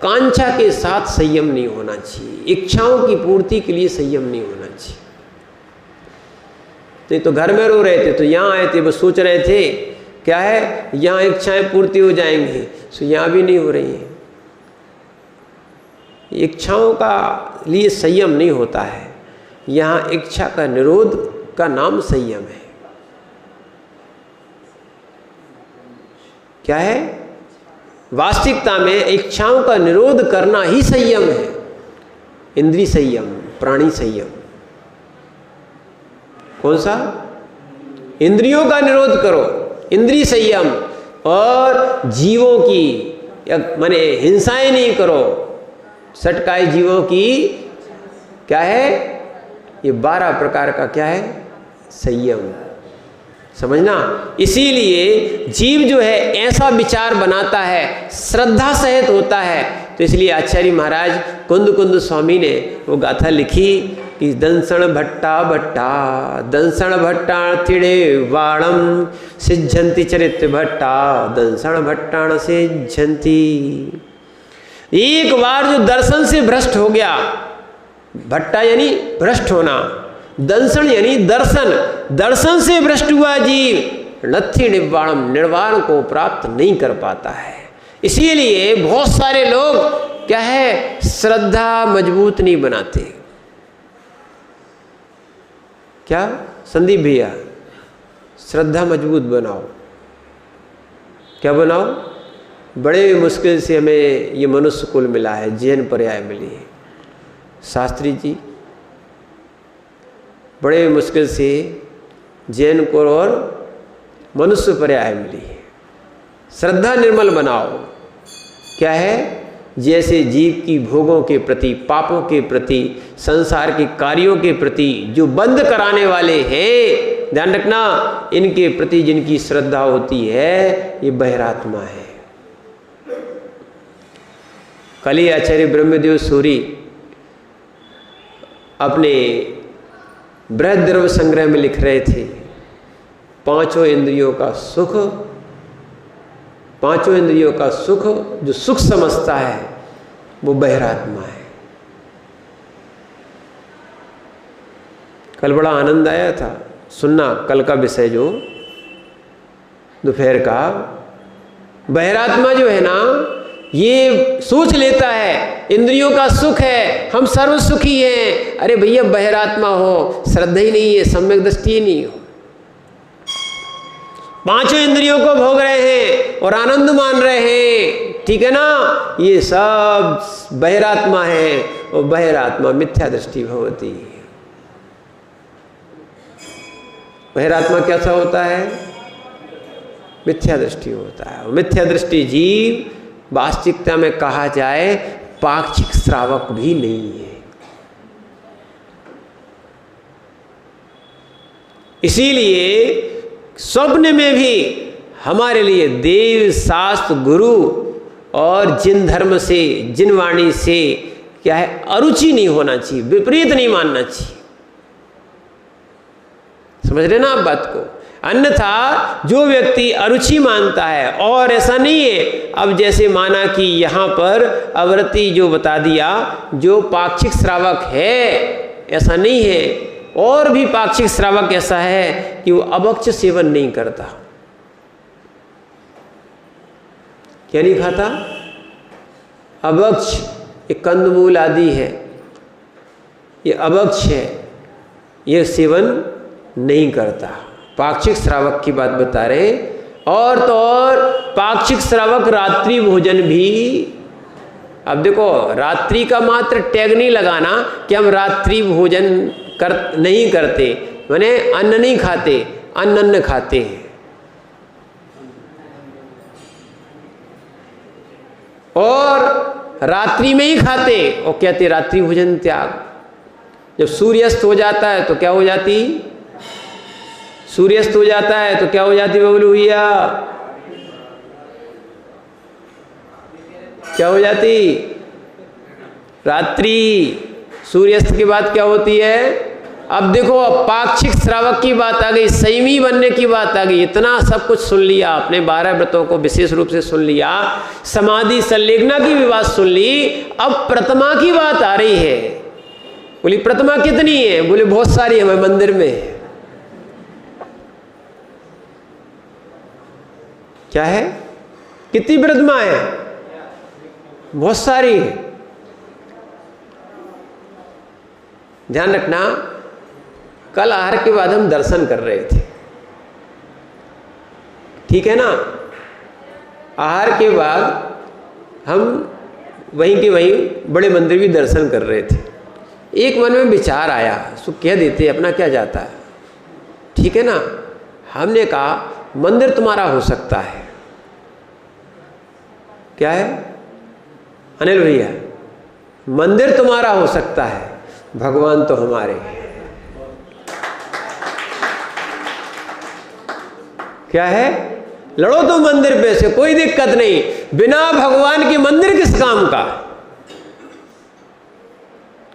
कांक्षा के साथ संयम नहीं होना चाहिए, इच्छाओं की पूर्ति के लिए संयम नहीं होना चाहिए। तो घर में रो रहे थे तो यहाँ आए थे, बस सोच रहे थे क्या है, यहाँ इच्छाएं पूर्ति हो जाएंगी, तो यहाँ भी नहीं हो रही हैं। इच्छाओं का लिए संयम नहीं होता है, यहाँ इच्छा का निरोध का नाम संयम है। क्या है? वास्तविकता में इच्छाओं का निरोध करना ही संयम है। इंद्रिय संयम, प्राणी संयम। कौन सा? इंद्रियों का निरोध करो, इंद्रिय संयम, और जीवों की माने हिंसाएं नहीं करो, सटकाए जीवों की। क्या है? ये 12 प्रकार का क्या है? संयम। समझना। इसीलिए जीव जो है ऐसा विचार बनाता है, श्रद्धा सहित होता है। तो इसलिए आचार्य महाराज कुंद कुंद स्वामी ने वो गाथा लिखी कि दंसण भट्टा भट्टा, दंसण भट्टा तिड़े वाणम, सिद्धंति चरित्र भट्टा, दंसण भट्टाण सिद्धंति। एक बार जो दर्शन से भ्रष्ट हो गया, भट्टा यानी भ्रष्ट होना, दंसण यानी दर्शन, दर्शन से भ्रष्ट हुआ जीव नत्थि निर्वाणम, निर्वाण को प्राप्त नहीं कर पाता है। इसीलिए बहुत सारे लोग क्या है, श्रद्धा मजबूत नहीं बनाते। क्या संदीप भैया, श्रद्धा मजबूत बनाओ। क्या बनाओ? बड़े मुश्किल से हमें ये मनुष्य कुल मिला है, जैन पर्याय मिली है। शास्त्री जी बड़े मुश्किल से जैन कुल और मनुष्य पर्याय मिली है। श्रद्धा निर्मल बनाओ। क्या है? जैसे जीव की भोगों के प्रति, पापों के प्रति, संसार के कार्यों के प्रति जो बंद कराने वाले हैं, ध्यान रखना, इनके प्रति जिनकी श्रद्धा होती है, ये बहिरात्मा है। कल ही आचार्य ब्रह्मदेव सूरी अपने बृहद द्रव्य संग्रह में लिख रहे थे, पांचों इंद्रियों का सुख, पांचों इंद्रियों का सुख जो सुख समझता है वो बहिरात्मा है। कल बड़ा आनंद आया था सुनना, कल का विषय जो दोपहर का, बहिरात्मा जो है ना, ये सोच लेता है इंद्रियों का सुख है, हम सर्व सुखी हैं। अरे भैया बहिरात्मा हो, श्रद्धा ही नहीं है, सम्यक दृष्टि ही नहीं हो, पांचों इंद्रियों को भोग रहे हैं और आनंद मान रहे हैं, ठीक है ना, ये सब बहिरात्मा है। और बहिरात्मा मिथ्या दृष्टि भवती। बहिरात्मा कैसा होता है? मिथ्या दृष्टि होता है। मिथ्या दृष्टि जीव वास्तविकता में कहा जाए पाक्षिक श्रावक भी नहीं है। इसीलिए स्वप्न में भी हमारे लिए देव, शास्त्र, गुरु और जिन धर्म से, जिन वाणी से क्या है, अरुचि नहीं होना चाहिए, विपरीत नहीं मानना चाहिए। समझ रहे ना आप बात को? अन्यथा जो व्यक्ति अरुचि मानता है, और ऐसा नहीं है, अब जैसे माना कि यहाँ पर अवृत्ति जो बता दिया, जो पाक्षिक श्रावक है, ऐसा नहीं है। और भी पाक्षिक श्रावक ऐसा है कि वो अभक्ष सेवन नहीं करता। क्या नहीं खाता? अभक्ष, एक कंदमूल आदि है, ये अभक्ष है, ये सेवन नहीं करता। पाक्षिक श्रावक की बात बता रहे। और तो और पाक्षिक श्रावक रात्रि भोजन भी, अब देखो रात्रि का मात्र टैग नहीं लगाना कि हम रात्रि भोजन नहीं करते, माने अन्न नहीं खाते, अन्न खाते हैं। और रात्रि में ही खाते और कहते रात्रि भोजन त्याग। जब सूर्यास्त हो जाता है तो क्या हो जाती, सूर्यास्त हो जाता है तो क्या हो जाती बबलू भैया, क्या हो जाती, रात्रि। सूर्यास्त के बाद क्या होती है। अब देखो पाक्षिक श्रावक की बात आ गई, संयमी बनने की बात आ गई। इतना सब कुछ सुन लिया आपने, 12 व्रतों को विशेष रूप से सुन लिया, समाधि संलेखना की भी बात सुन ली। अब प्रतिमा की बात आ रही है। बोली प्रतिमा कितनी है, बोले बहुत सारी है हमारे मंदिर में। क्या है, कितनी प्रतिमा है, बहुत सारी है। ध्यान रखना, कल आहार के बाद हम दर्शन कर रहे थे, ठीक है ना। आहार के बाद हम वहीं के वहीं बड़े मंदिर भी दर्शन कर रहे थे। एक मन में विचार आया, सो कह देते अपना क्या जाता है, ठीक है ना। हमने कहा मंदिर तुम्हारा हो सकता है, क्या है अनिल भैया, मंदिर तुम्हारा हो सकता है, भगवान तो हमारे हैं। क्या है, लड़ो तो मंदिर पे से, कोई दिक्कत नहीं, बिना भगवान के मंदिर किस काम का।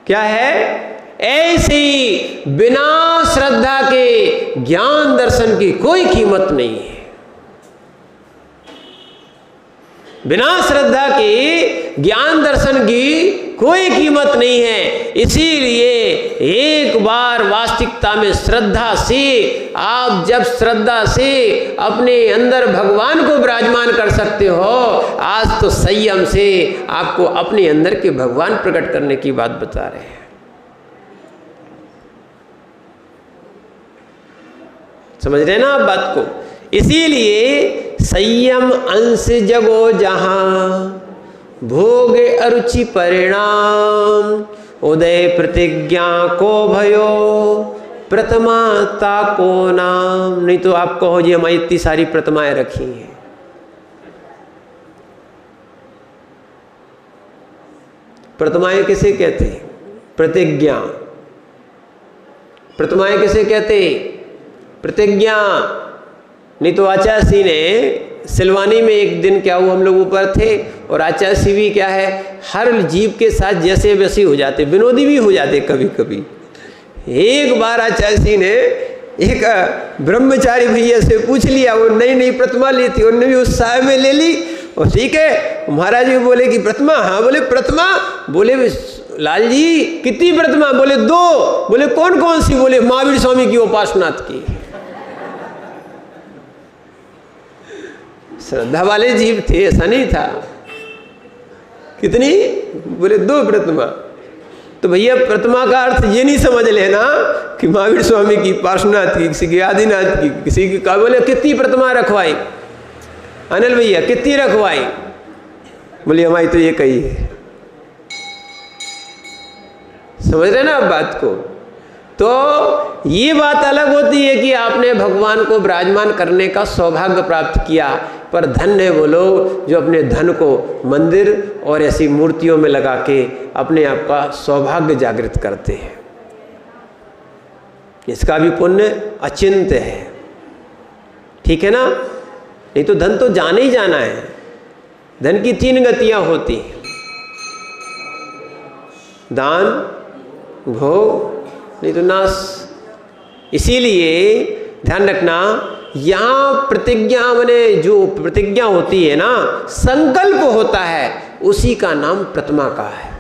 क्या है, ऐसी बिना श्रद्धा के ज्ञान दर्शन की कोई कीमत नहीं है। बिना श्रद्धा के ज्ञान दर्शन की कोई कीमत नहीं है। इसीलिए एक बार वास्तविकता में श्रद्धा से, आप जब श्रद्धा से अपने अंदर भगवान को विराजमान कर सकते हो, आज तो संयम से आपको अपने अंदर के भगवान प्रकट करने की बात बता रहे हैं। समझ रहे ना आप बात को। इसीलिए संयम अंश जगो जहां, भोग अरुचि परिणाम, उदय प्रतिज्ञा को भयो, प्रथमाता को नाम। नहीं तो आप कहो जी हमारी इतनी सारी प्रतिमाएं रखी हैं। प्रतिमाएं किसे कहते हैं, प्रतिज्ञा। प्रतिमाएं किसे कहते, प्रतिज्ञा। नहीं तो आचार्य सिंह ने सिलवानी में एक दिन क्या हुआ, हम लोग ऊपर थे और आचार्य सिंह भी क्या है, हर जीव के साथ जैसे वैसे हो जाते, विनोदी भी हो जाते कभी कभी। एक बार आचार्य सिंह ने एक ब्रह्मचारी भैया से पूछ लिया, वो नई नई प्रतिमा ली थी, उन्होंने भी उत्साह में ले ली। और ठीक है, महाराज जी बोले कि प्रतिमा, हाँ बोले प्रतिमा, बोले लाल जी कितनी प्रतिमा, बोले 2। बोले कौन कौन सी, बोले महावीर स्वामी की, उपासनाथ की। श्रद्धा वाले जीव थे, ऐसा नहीं था। कितनी, बोले 2 प्रतिमा। तो भैया प्रतिमा का अर्थ ये नहीं समझ लेना कि महावीर स्वामी की, पार्श्वनाथ की, किसी की आदिनाथ की, किसी की का। बोले कितनी प्रतिमा रखवाई अनिल भैया, कितनी रखवाई, बोले हमारी तो ये कही है। समझ रहे ना आप बात को। तो ये बात अलग होती है कि आपने भगवान को विराजमान करने का सौभाग्य प्राप्त किया, पर धन्य है वो लोग जो अपने धन को मंदिर और ऐसी मूर्तियों में लगा के अपने आप का सौभाग्य जागृत करते हैं। इसका भी पुण्य अचिंत्य है, ठीक है ना। नहीं तो धन तो जाना ही जाना है। धन की 3 गतियां होती हैं, दान, भोग, नहीं तो नाश। इसीलिए ध्यान रखना, यहाँ प्रतिज्ञा माने जो प्रतिज्ञा होती है ना, संकल्प होता है, उसी का नाम प्रतिमा का है।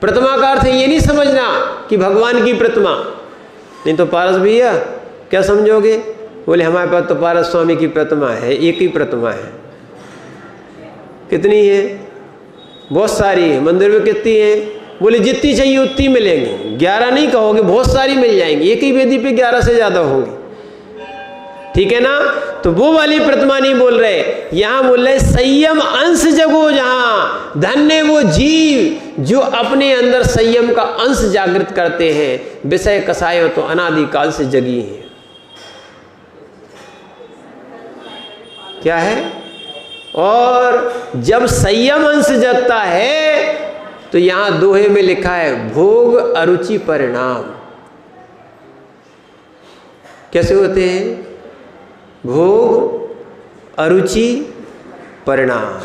प्रतिमा का अर्थ ये नहीं समझना कि भगवान की प्रतिमा। नहीं तो पारस भैया क्या समझोगे, बोले हमारे पास तो पारस स्वामी की प्रतिमा है, एक ही प्रतिमा है। कितनी है, बहुत सारी है। मंदिर में कितनी है, बोले जितनी चाहिए उतनी मिलेंगी। 11 नहीं कहोगे, बहुत सारी मिल जाएंगी। एक ही वेदी पे 11 से ज्यादा होंगी, ठीक है ना। तो वो वाली प्रतिमा नहीं बोल रहे, यहां बोल रहे संयम अंश जगो जहां। धन्य वो जीव जो अपने अंदर संयम का अंश जागृत करते हैं। विषय कसाय तो अनादिकाल से जगी हैं। क्या है, और जब संयम अंश जगता है तो यहां दोहे में लिखा है भोग अरुचि परिणाम। कैसे होते हैं? भोग अरुचि परिणाम।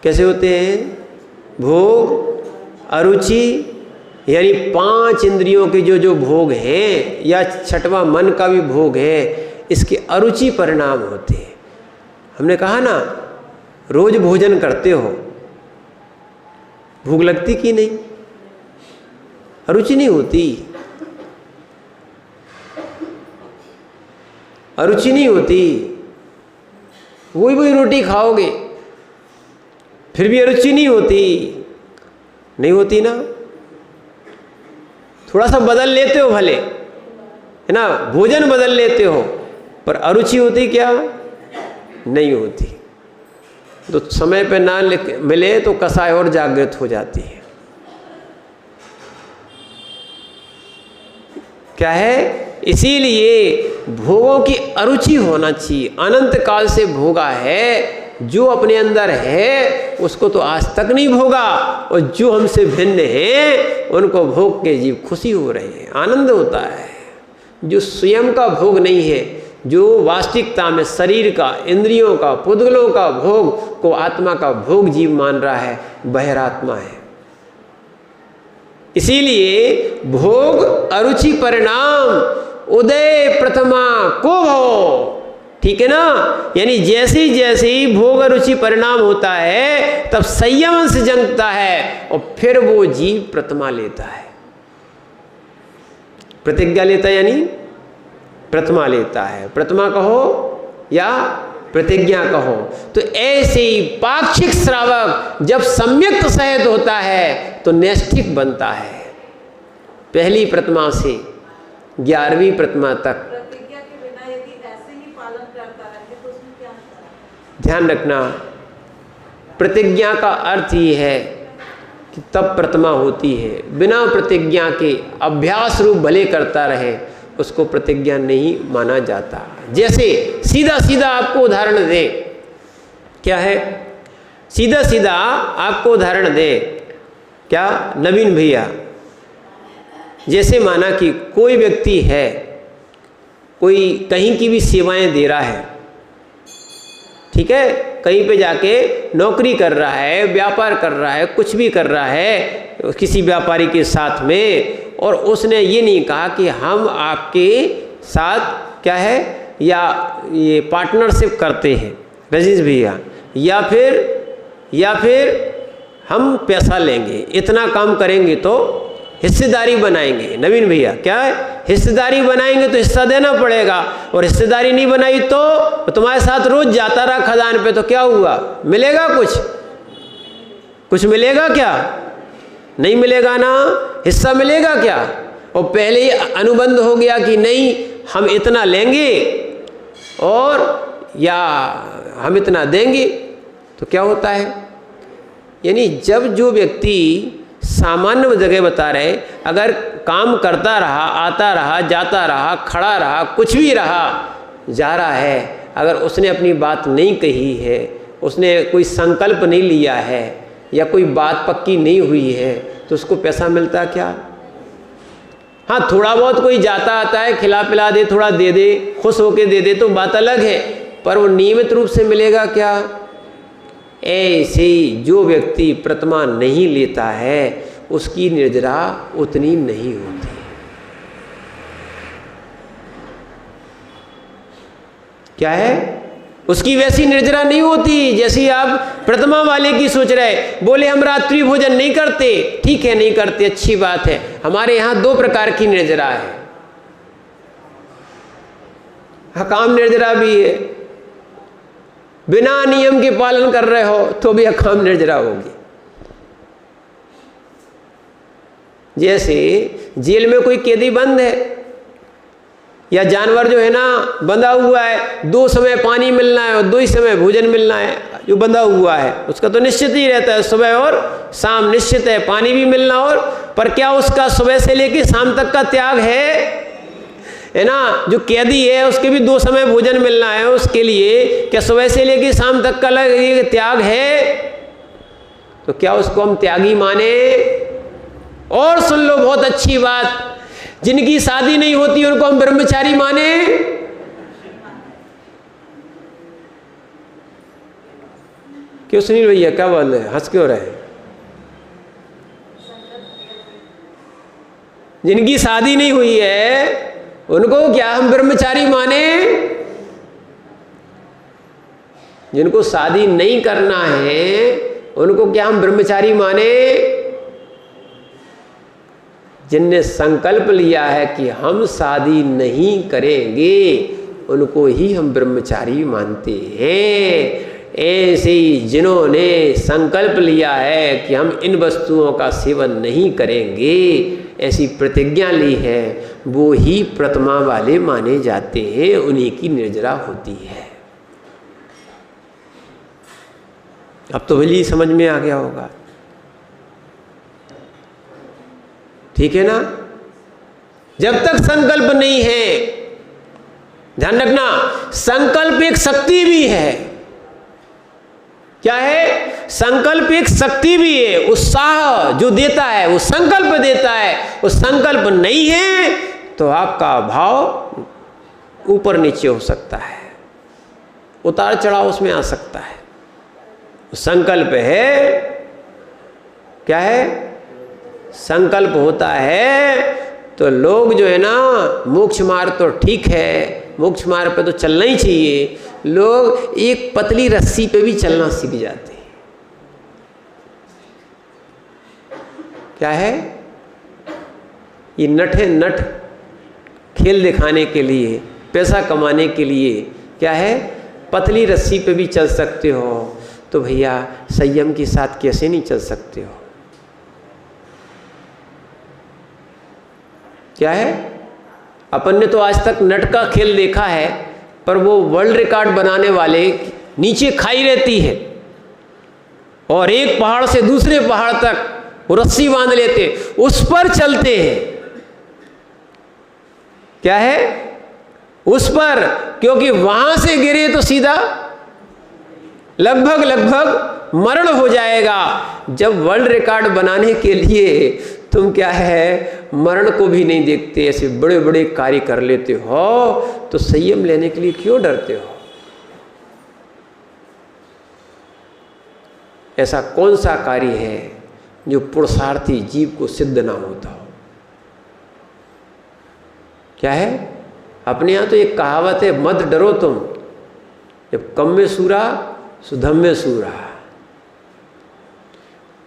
कैसे होते हैं? भोग अरुचि यानी 5 इंद्रियों के जो भोग हैं या 6वां मन का भी भोग है, इसके अरुचि परिणाम होते हैं। हमने कहा ना, रोज भोजन करते हो, भूख लगती कि नहीं? अरुचि नहीं होती, अरुचि नहीं होती। वही रोटी खाओगे फिर भी अरुचि नहीं होती, नहीं होती ना। थोड़ा सा बदल लेते हो भले, है ना, भोजन बदल लेते हो, पर अरुचि होती क्या? नहीं होती। तो समय पे ना मिले तो कसाय और जागृत हो जाती है। क्या है? इसीलिए भोगों की अरुचि होना चाहिए। अनंत काल से भोगा है, जो अपने अंदर है उसको तो आज तक नहीं भोगा, और जो हमसे भिन्न है उनको भोग के जीव खुशी हो रहे हैं, आनंद होता है। जो स्वयं का भोग नहीं है, जो वास्तविकता में शरीर का, इंद्रियों का, पुद्गलों का भोग को आत्मा का भोग जीव मान रहा है, बहिरात्मा है। इसीलिए भोग अरुचि परिणाम उदय प्रथमा को भव, ठीक है ना। यानी जैसे जैसे ही भोग अरुचि परिणाम होता है तब संयम से जंगता है और फिर वो जीव प्रतिमा लेता है। प्रतिज्ञा लेता है यानी प्रतिमा लेता है। प्रतिमा कहो या प्रतिज्ञा कहो। तो ऐसे ही पाक्षिक श्रावक जब सम्यक सहित होता है तो नैष्ठिक बनता है। पहली प्रतिमा से 11वीं प्रतिमा तक प्रतिज्ञा के बिना यदि ऐसे ही पालन करता रहे तो उसमें क्या होता है? ध्यान रखना, प्रतिज्ञा का अर्थ ही है कि तब प्रतिमा होती है। बिना प्रतिज्ञा के अभ्यास रूप भले करता रहे उसको प्रतिज्ञा नहीं माना जाता। जैसे सीधा सीधा आपको उदाहरण दे, क्या है? सीधा सीधा आपको उदाहरण दे, क्या नवीन भैया, जैसे माना कि कोई व्यक्ति है, कोई कहीं की भी सेवाएं दे रहा है, ठीक है, कहीं पे जाके नौकरी कर रहा है, व्यापार कर रहा है, कुछ भी कर रहा है किसी व्यापारी के साथ में, और उसने ये नहीं कहा कि हम आपके साथ क्या है या ये पार्टनरशिप करते हैं रजीश भैया, या फिर हम पैसा लेंगे, इतना काम करेंगे तो हिस्सेदारी बनाएंगे। नवीन भैया, क्या है? हिस्सेदारी बनाएंगे तो हिस्सा देना पड़ेगा, और हिस्सेदारी नहीं बनाई तो तुम्हारे साथ रोज जाता रहा खदान पे, तो क्या हुआ? मिलेगा कुछ मिलेगा क्या? नहीं मिलेगा ना। हिस्सा मिलेगा क्या? और पहले ही अनुबंध हो गया कि नहीं हम इतना लेंगे और या हम इतना देंगे, तो क्या होता है? यानी जब जो व्यक्ति सामान्य जगह बता रहे, अगर काम करता रहा, आता रहा, जाता रहा, खड़ा रहा, कुछ भी रहा, जा रहा है, अगर उसने अपनी बात नहीं कही है, उसने कोई संकल्प नहीं लिया है, या कोई बात पक्की नहीं हुई है, तो उसको पैसा मिलता क्या? हाँ, थोड़ा बहुत कोई जाता आता है, खिला पिला दे, थोड़ा दे दे, खुश होके दे दे तो बात अलग है, पर वो नियमित रूप से मिलेगा क्या? ऐसे जो व्यक्ति प्रतिमा नहीं लेता है उसकी निर्जरा उतनी नहीं होती। क्या है? उसकी वैसी निर्जरा नहीं होती जैसी आप प्रतिमा वाले की सोच रहे। बोले हम रात्रि भोजन नहीं करते, ठीक है नहीं करते, अच्छी बात है। हमारे यहाँ 2 प्रकार की निर्जरा है, हकाम निर्जरा भी है, बिना नियम के पालन कर रहे हो तो भी हकाम निर्जरा होगी। जैसे जेल में कोई कैदी बंद है या जानवर जो है ना बंधा हुआ है, 2 समय पानी मिलना है और 2 ही समय भोजन मिलना है, जो बंधा हुआ है उसका तो निश्चित ही रहता है, सुबह और शाम निश्चित है, पानी भी मिलना। और पर क्या उसका सुबह से लेकर शाम तक का त्याग है? है ना, जो कैदी है उसके भी 2 समय भोजन मिलना है, उसके लिए क्या सुबह से लेकर शाम तक का ये त्याग है? तो क्या उसको हम त्यागी माने? और सुन लो बहुत अच्छी बात, जिनकी शादी नहीं होती उनको हम ब्रह्मचारी माने? क्यों सुनील भैया, क्या बोल रहे हैं, हंस क्यों रहे हैं? जिनकी शादी नहीं हुई है उनको क्या हम ब्रह्मचारी माने? जिनको शादी नहीं करना है उनको क्या हम ब्रह्मचारी माने? जिनने संकल्प लिया है कि हम शादी नहीं करेंगे उनको ही हम ब्रह्मचारी मानते हैं। ऐसे ही जिन्होंने संकल्प लिया है कि हम इन वस्तुओं का सेवन नहीं करेंगे, ऐसी प्रतिज्ञा ली है, वो ही प्रतिमा वाले माने जाते हैं, उन्हीं की निर्जरा होती है। अब तो भली समझ में आ गया होगा, ठीक है ना? जब तक संकल्प नहीं है, ध्यान रखना, संकल्प एक शक्ति भी है। क्या है? संकल्प एक शक्ति भी है, उत्साह जो देता है वो संकल्प देता है। वो संकल्प नहीं है तो आपका भाव ऊपर नीचे हो सकता है, उतार चढ़ाव उसमें आ सकता है। संकल्प है, क्या है? संकल्प होता है तो लोग जो है ना, मोक्ष मार्ग तो ठीक है, मोक्ष मार्ग पे तो चलना ही चाहिए, लोग एक पतली रस्सी पे भी चलना सीख जाते हैं। क्या है? ये नट है, नट खेल दिखाने के लिए, पैसा कमाने के लिए, क्या है? पतली रस्सी पे भी चल सकते हो, तो भैया संयम के साथ कैसे नहीं चल सकते हो? क्या है? अपन ने तो आज तक नट का खेल देखा है, पर वो वर्ल्ड रिकॉर्ड बनाने वाले नीचे खाई रहती है और एक पहाड़ से दूसरे पहाड़ तक वो रस्सी बांध लेते, उस पर चलते हैं। क्या है? उस पर, क्योंकि वहां से गिरे तो सीधा लगभग मरण हो जाएगा। जब वर्ल्ड रिकॉर्ड बनाने के लिए तुम क्या है, मरण को भी नहीं देखते, ऐसे बड़े बड़े कार्य कर लेते हो, तो संयम लेने के लिए क्यों डरते हो? ऐसा कौन सा कार्य है जो पुरुषार्थी जीव को सिद्ध ना होता हो? क्या है? अपने यहाँ तो एक कहावत है, मत डरो तुम, जब कम में सूरा सुधम में सूरा।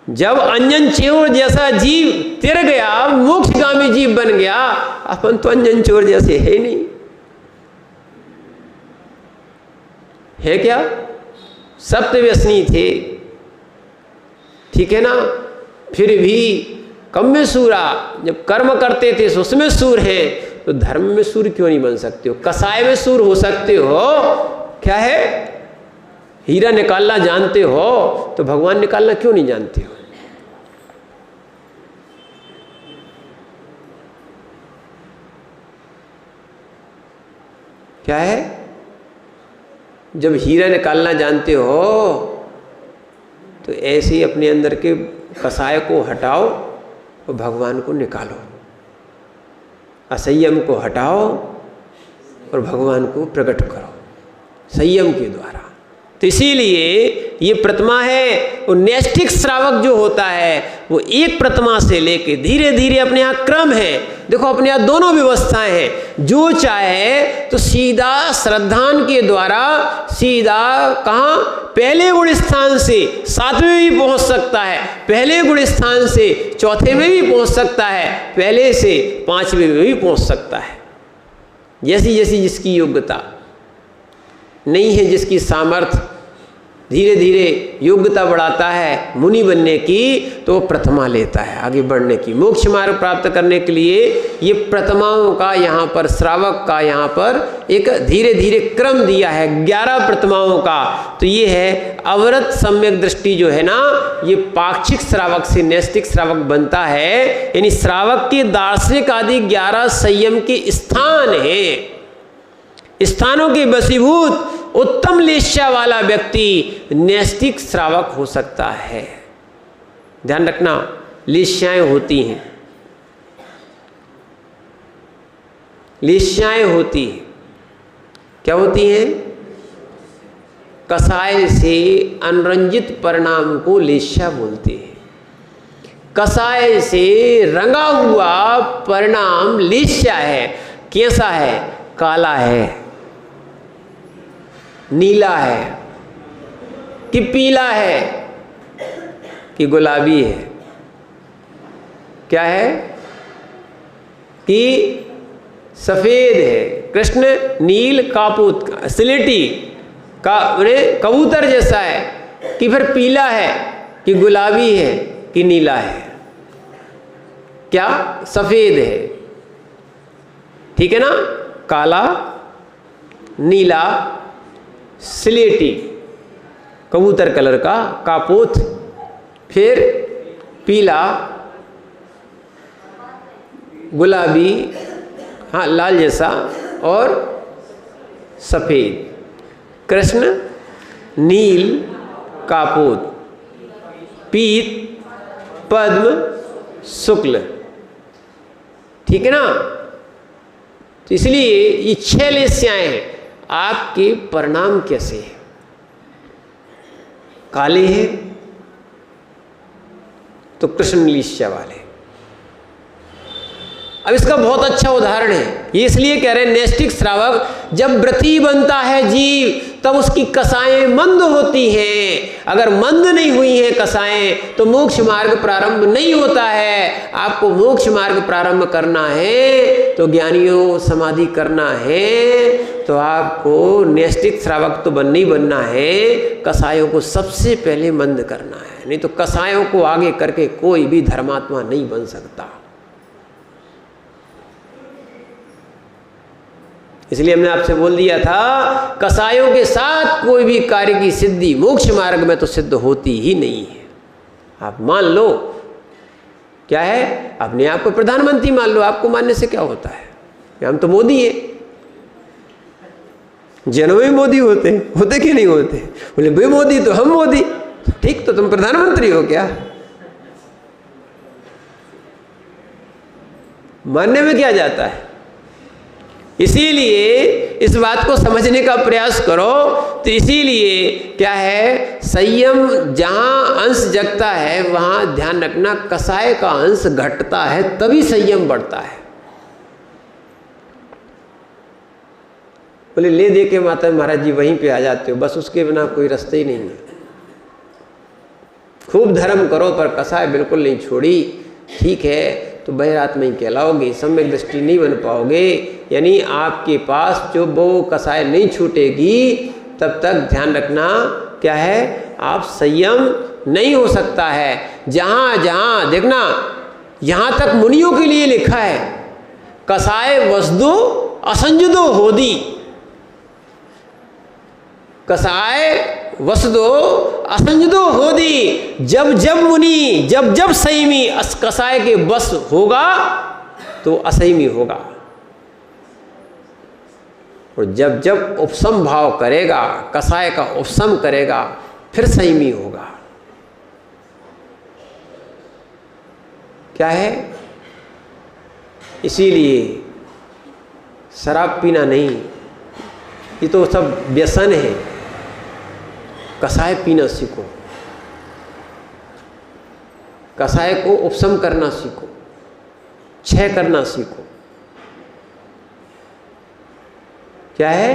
जब अंजन चोर जैसा जीव तिर गया, मोक्षगामी जीव बन गया, अपन तो अंजन चोर जैसे है नहीं, है क्या? सत्य व्यसनी थे, ठीक है ना, फिर भी कम में सूरा, जब कर्म करते थे तो उसमें सूर है, तो धर्म में सूर क्यों नहीं बन सकते हो? कसाय में सूर हो सकते हो। क्या है? हीरा निकालना जानते हो तो भगवान निकालना क्यों नहीं जानते हो? क्या है? जब हीरा निकालना जानते हो तो ऐसे ही अपने अंदर के कसाय को हटाओ और भगवान को निकालो, असंयम को हटाओ और भगवान को प्रकट करो संयम के द्वारा। तो इसीलिए ये प्रतिमा है, वो नैष्ठिक श्रावक जो होता है वो एक प्रतिमा से लेके धीरे धीरे अपने यहाँ क्रम है। देखो अपने यहाँ दोनों व्यवस्थाएं हैं, जो चाहे तो सीधा श्रद्धान के द्वारा सीधा कहाँ, पहले गुण स्थान से 7वें भी पहुंच सकता है, पहले गुण स्थान से 4थे में भी पहुंच सकता है, पहले से 5वें में भी पहुंच सकता है। जैसी जैसी जिसकी योग्यता नहीं है, जिसकी सामर्थ्य धीरे धीरे योग्यता बढ़ाता है मुनि बनने की, तो वो प्रथमा लेता है आगे बढ़ने की। मोक्ष मार्ग प्राप्त करने के लिए ये प्रथमाओं का यहाँ पर, श्रावक का यहाँ पर एक धीरे धीरे क्रम दिया है 11 प्रथमाओं का। तो ये है अवरत सम्यक दृष्टि जो है ना, ये पाक्षिक श्रावक से नैष्ठिक श्रावक बनता है। यानी श्रावक के दार्शनिक आदि 11 संयम के स्थान हैं। स्थानों के वशीभूत उत्तम लेश्या वाला व्यक्ति नैष्ठिक श्रावक हो सकता है। ध्यान रखना, लेश्याएं होती हैं, लेश्याएं होती हैं। क्या होती हैं? कसाय से अनरंजित परिणाम को लेश्या बोलते हैं। कसाय से रंगा हुआ परिणाम लेश्या है। कैसा है? काला है, नीला है, कि पीला है, कि गुलाबी है। क्या है? कि सफेद है, कृष्ण नील कापूत स्लेटी का कबूतर जैसा है, कि फिर पीला है, कि गुलाबी है, कि नीला है। क्या? सफेद है। ठीक है ना? काला, नीला, स्लेटी, कबूतर कलर का कापोत, फिर पीला, गुलाबी, हाँ लाल जैसा, और सफेद। कृष्ण नील कापोत, पीत, पद्म, शुक्ल। ठीक है ना? तो इसलिए ये 6 लेश्याएं हैं। आपके परिणाम कैसे हैं? काले हैं तो कृष्ण लेश्या वाले। अब इसका बहुत अच्छा उदाहरण है, ये इसलिए कह रहे हैं नैष्ठिक श्रावक जब व्रती बनता है जीव, तब उसकी कसाएं मंद होती हैं। अगर मंद नहीं हुई हैं कसाएं तो मोक्ष मार्ग प्रारंभ नहीं होता है। आपको मोक्ष मार्ग प्रारंभ करना है तो ज्ञानियों समाधि करना है तो आपको नैष्ठिक श्रावक तो बनना ही बनना है। कसायों को सबसे पहले मंद करना है, नहीं तो कसायों को आगे करके कोई भी धर्मात्मा नहीं बन सकता। इसलिए हमने आपसे बोल दिया था कसायों के साथ कोई भी कार्य की सिद्धि मोक्ष मार्ग में तो सिद्ध होती ही नहीं है। आप मान लो, क्या है, अपने आप को प्रधानमंत्री मान लो, आपको मानने से क्या होता है? हम तो मोदी है, जनों में मोदी होते कि नहीं होते? बोले भाई मोदी तो हम मोदी, ठीक, तो तुम प्रधानमंत्री हो क्या? मानने में क्या जाता है? इसीलिए इस बात को समझने का प्रयास करो। तो इसीलिए क्या है, संयम जहां अंश जगता है वहां ध्यान रखना कसाय का अंश घटता है, तभी संयम बढ़ता है। बोले ले दे के माता महाराज जी वहीं पे आ जाते हो, बस उसके बिना कोई रास्ते ही नहीं है। खूब धर्म करो पर कसाय बिल्कुल नहीं छोड़ी, ठीक है, तो बहिरात्मा ही कहलाओगे, सम्यक दृष्टि नहीं बन पाओगे। यानी आपके पास जो वो कसाय नहीं छूटेगी तब तक ध्यान रखना क्या है, आप संयम नहीं हो सकता है। जहाँ जहाँ देखना, यहाँ तक मुनियों के लिए लिखा है कसाय वसदो असंजदो होदी। कसाय वसदो असंजदो होदी। जब जब मुनि, जब जब संयमी कसाय के वश होगा तो असंयमी होगा, और जब जब उपशम भाव करेगा, कसाय का उपशम करेगा, फिर संयमी होगा। क्या है? इसीलिए शराब पीना नहीं, ये तो सब व्यसन है। कसाय पीना सीखो, कसाय को उपशम करना सीखो, क्षय करना सीखो। क्या है?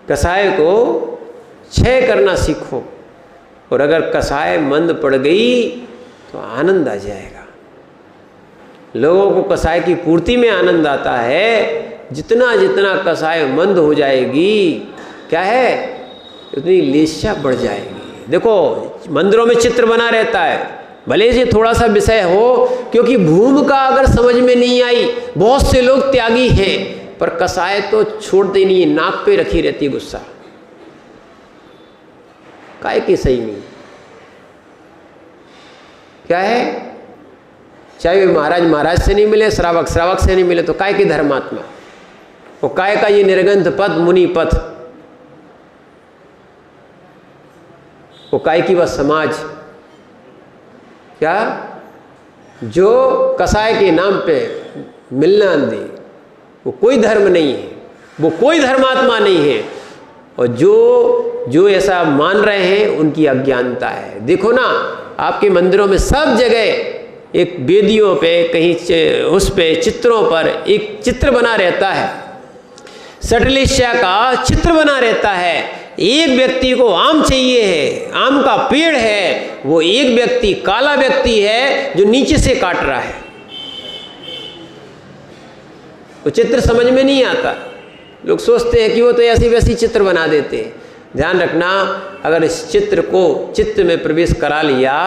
कसाय को क्षय करना सीखो। और अगर कसाय मंद पड़ गई तो आनंद आ जाएगा। लोगों को कसाय की पूर्ति में आनंद आता है। जितना जितना कसाय मंद हो जाएगी, क्या है, उतनी लेशा बढ़ जाएगी। देखो मंदिरों में चित्र बना रहता है, भले से थोड़ा सा विषय हो, क्योंकि भूमिका अगर समझ में नहीं आई, बहुत से लोग त्यागी हैं, पर कसाय तो छोड़ते नहीं, नाक पे रखी रहती गुस्सा, काहे की सही नहीं। क्या है, चाहे वे महाराज से नहीं मिले, श्रावक से नहीं मिले, तो काय की धर्मात्मा, वो काय का ये निर्गंध पथ मुनि पथ, वो काय की वह समाज, क्या जो कसाय के नाम पे मिलना दे, वो कोई धर्म नहीं है, वो कोई धर्मात्मा नहीं है। और जो ऐसा मान रहे हैं उनकी अज्ञानता है। देखो ना, आपके मंदिरों में सब जगह एक वेदियों पे, कहीं उस पे चित्रों पर एक चित्र बना रहता है, सटलेश्या का चित्र बना रहता है। एक व्यक्ति को आम चाहिए है, आम का पेड़ है, वो एक व्यक्ति काला व्यक्ति है जो नीचे से काट रहा है। वो चित्र समझ में नहीं आता, लोग सोचते हैं कि वो तो ऐसी वैसी चित्र बना देते हैं। ध्यान रखना, अगर इस चित्र को चित्त में प्रवेश करा लिया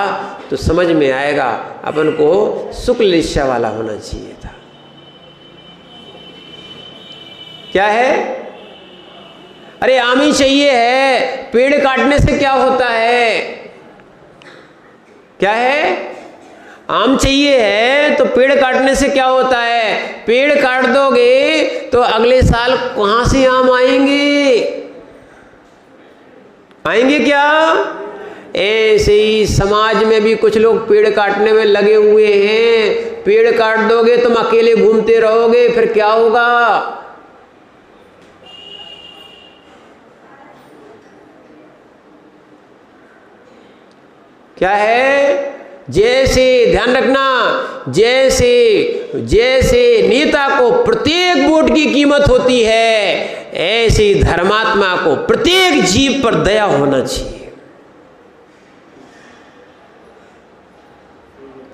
तो समझ में आएगा, अपन को शुक्ल इच्छा वाला होना चाहिए था। क्या है, अरे आम ही चाहिए है, पेड़ काटने से क्या होता है, क्या है, आम चाहिए है तो पेड़ काटने से क्या होता है, पेड़ काट दोगे तो अगले साल कहां से आम आएंगे, आएंगे क्या। ऐसे ही समाज में भी कुछ लोग पेड़ काटने में लगे हुए हैं, पेड़ काट दोगे तुम अकेले घूमते रहोगे, फिर क्या होगा। क्या है, जैसे ध्यान रखना, जैसे नेता को प्रत्येक वोट की कीमत होती है, ऐसे धर्मात्मा को प्रत्येक जीव पर दया होना चाहिए,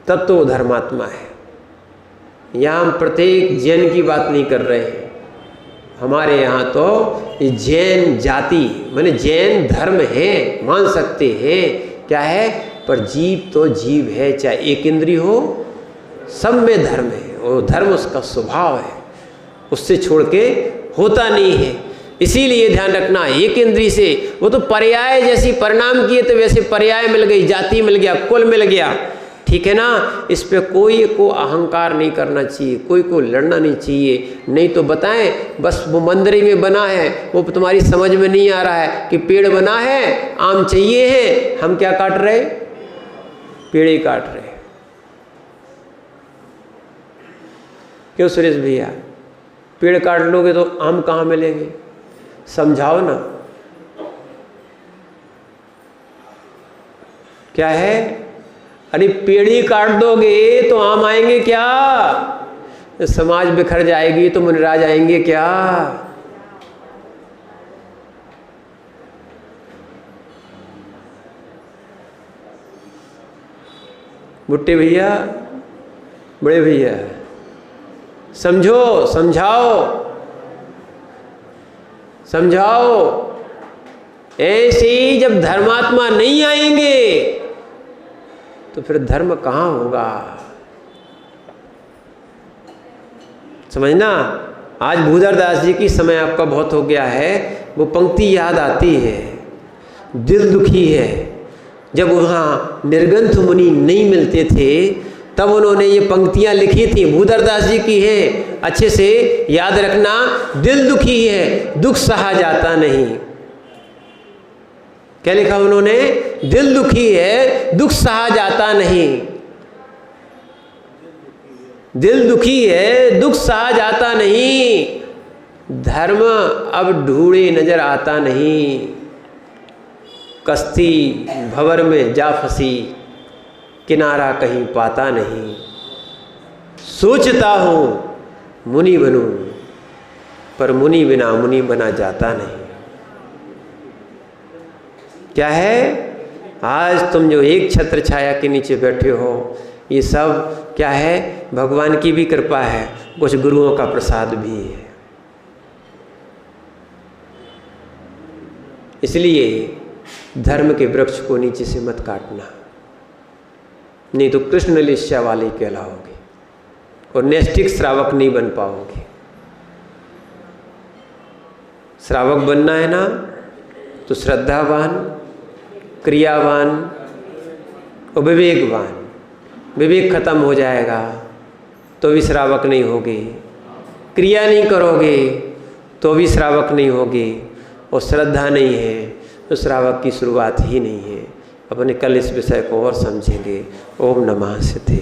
तब तो वो धर्मात्मा है। यहां हम प्रत्येक जैन की बात नहीं कर रहे हैं, हमारे यहाँ तो ये जैन जाति माने जैन धर्म है, मान सकते हैं, क्या है, पर जीव तो जीव है, चाहे एक इंद्रिय हो, सब में धर्म है, वो धर्म उसका स्वभाव है, उससे छोड़ के होता नहीं है। इसीलिए ध्यान रखना, एक इंद्रिय से वो तो पर्याय जैसी परिणाम किए तो वैसे पर्याय मिल गई, जाति मिल गया, कुल मिल गया, ठीक है ना। इस पे कोई को अहंकार नहीं करना चाहिए, कोई को लड़ना नहीं चाहिए। नहीं तो बताएं, बस वो मंदिर में बना है, वो तुम्हारी समझ में नहीं आ रहा है कि पेड़ बना है, आम चाहिए है, हम क्या काट रहे, पेड़ ही काट रहे। क्यों सुरेश भैया, पेड़ काट लोगे तो आम कहाँ मिलेंगे, समझाओ ना। क्या है, अरे पेड़ ही काट दोगे तो आम आएंगे क्या, समाज बिखर जाएगी तो मुनिराज आएंगे क्या। बुट्टे भैया, बड़े भैया, समझो, समझाओ। ऐसे ही जब धर्मात्मा नहीं आएंगे तो फिर धर्म कहाँ होगा, समझना। आज भूधरदास जी की समय आपका बहुत हो गया है, वो पंक्ति याद आती है, दिल दुखी है। जब वहाँ निर्गंथ मुनि नहीं मिलते थे तब उन्होंने ये पंक्तियाँ लिखी थी, भूधरदास जी की है, अच्छे से याद रखना। दिल दुखी है, दुख सहा जाता नहीं। क्या लिखा उन्होंने, दिल दुखी है, दुख सहा जाता नहीं। दिल दुखी है, दुख सहा जाता नहीं। धर्म अब ढूंढे नजर आता नहीं। कश्ती भंवर में जा फंसी, किनारा कहीं पाता नहीं। सोचता हूँ मुनि बनूं, पर मुनि बिना मुनि बना जाता नहीं। क्या है, आज तुम जो एक छत्र छाया के नीचे बैठे हो, ये सब क्या है, भगवान की भी कृपा है, कुछ गुरुओं का प्रसाद भी है। इसलिए धर्म के वृक्ष को नीचे से मत काटना, नहीं तो कृष्ण लिस्या वाले कहलाओगे और नैष्ठिक श्रावक नहीं बन पाओगे। श्रावक बनना है ना तो श्रद्धावान, क्रियावान और विवेकवान। विवेक खत्म हो जाएगा तो भी श्रावक नहीं होगे, क्रिया नहीं करोगे तो भी श्रावक नहीं होगे, और श्रद्धा नहीं है तो श्रावक की शुरुआत ही नहीं है। अपने कल इस विषय को और समझेंगे। ओम नमः सिद्धे।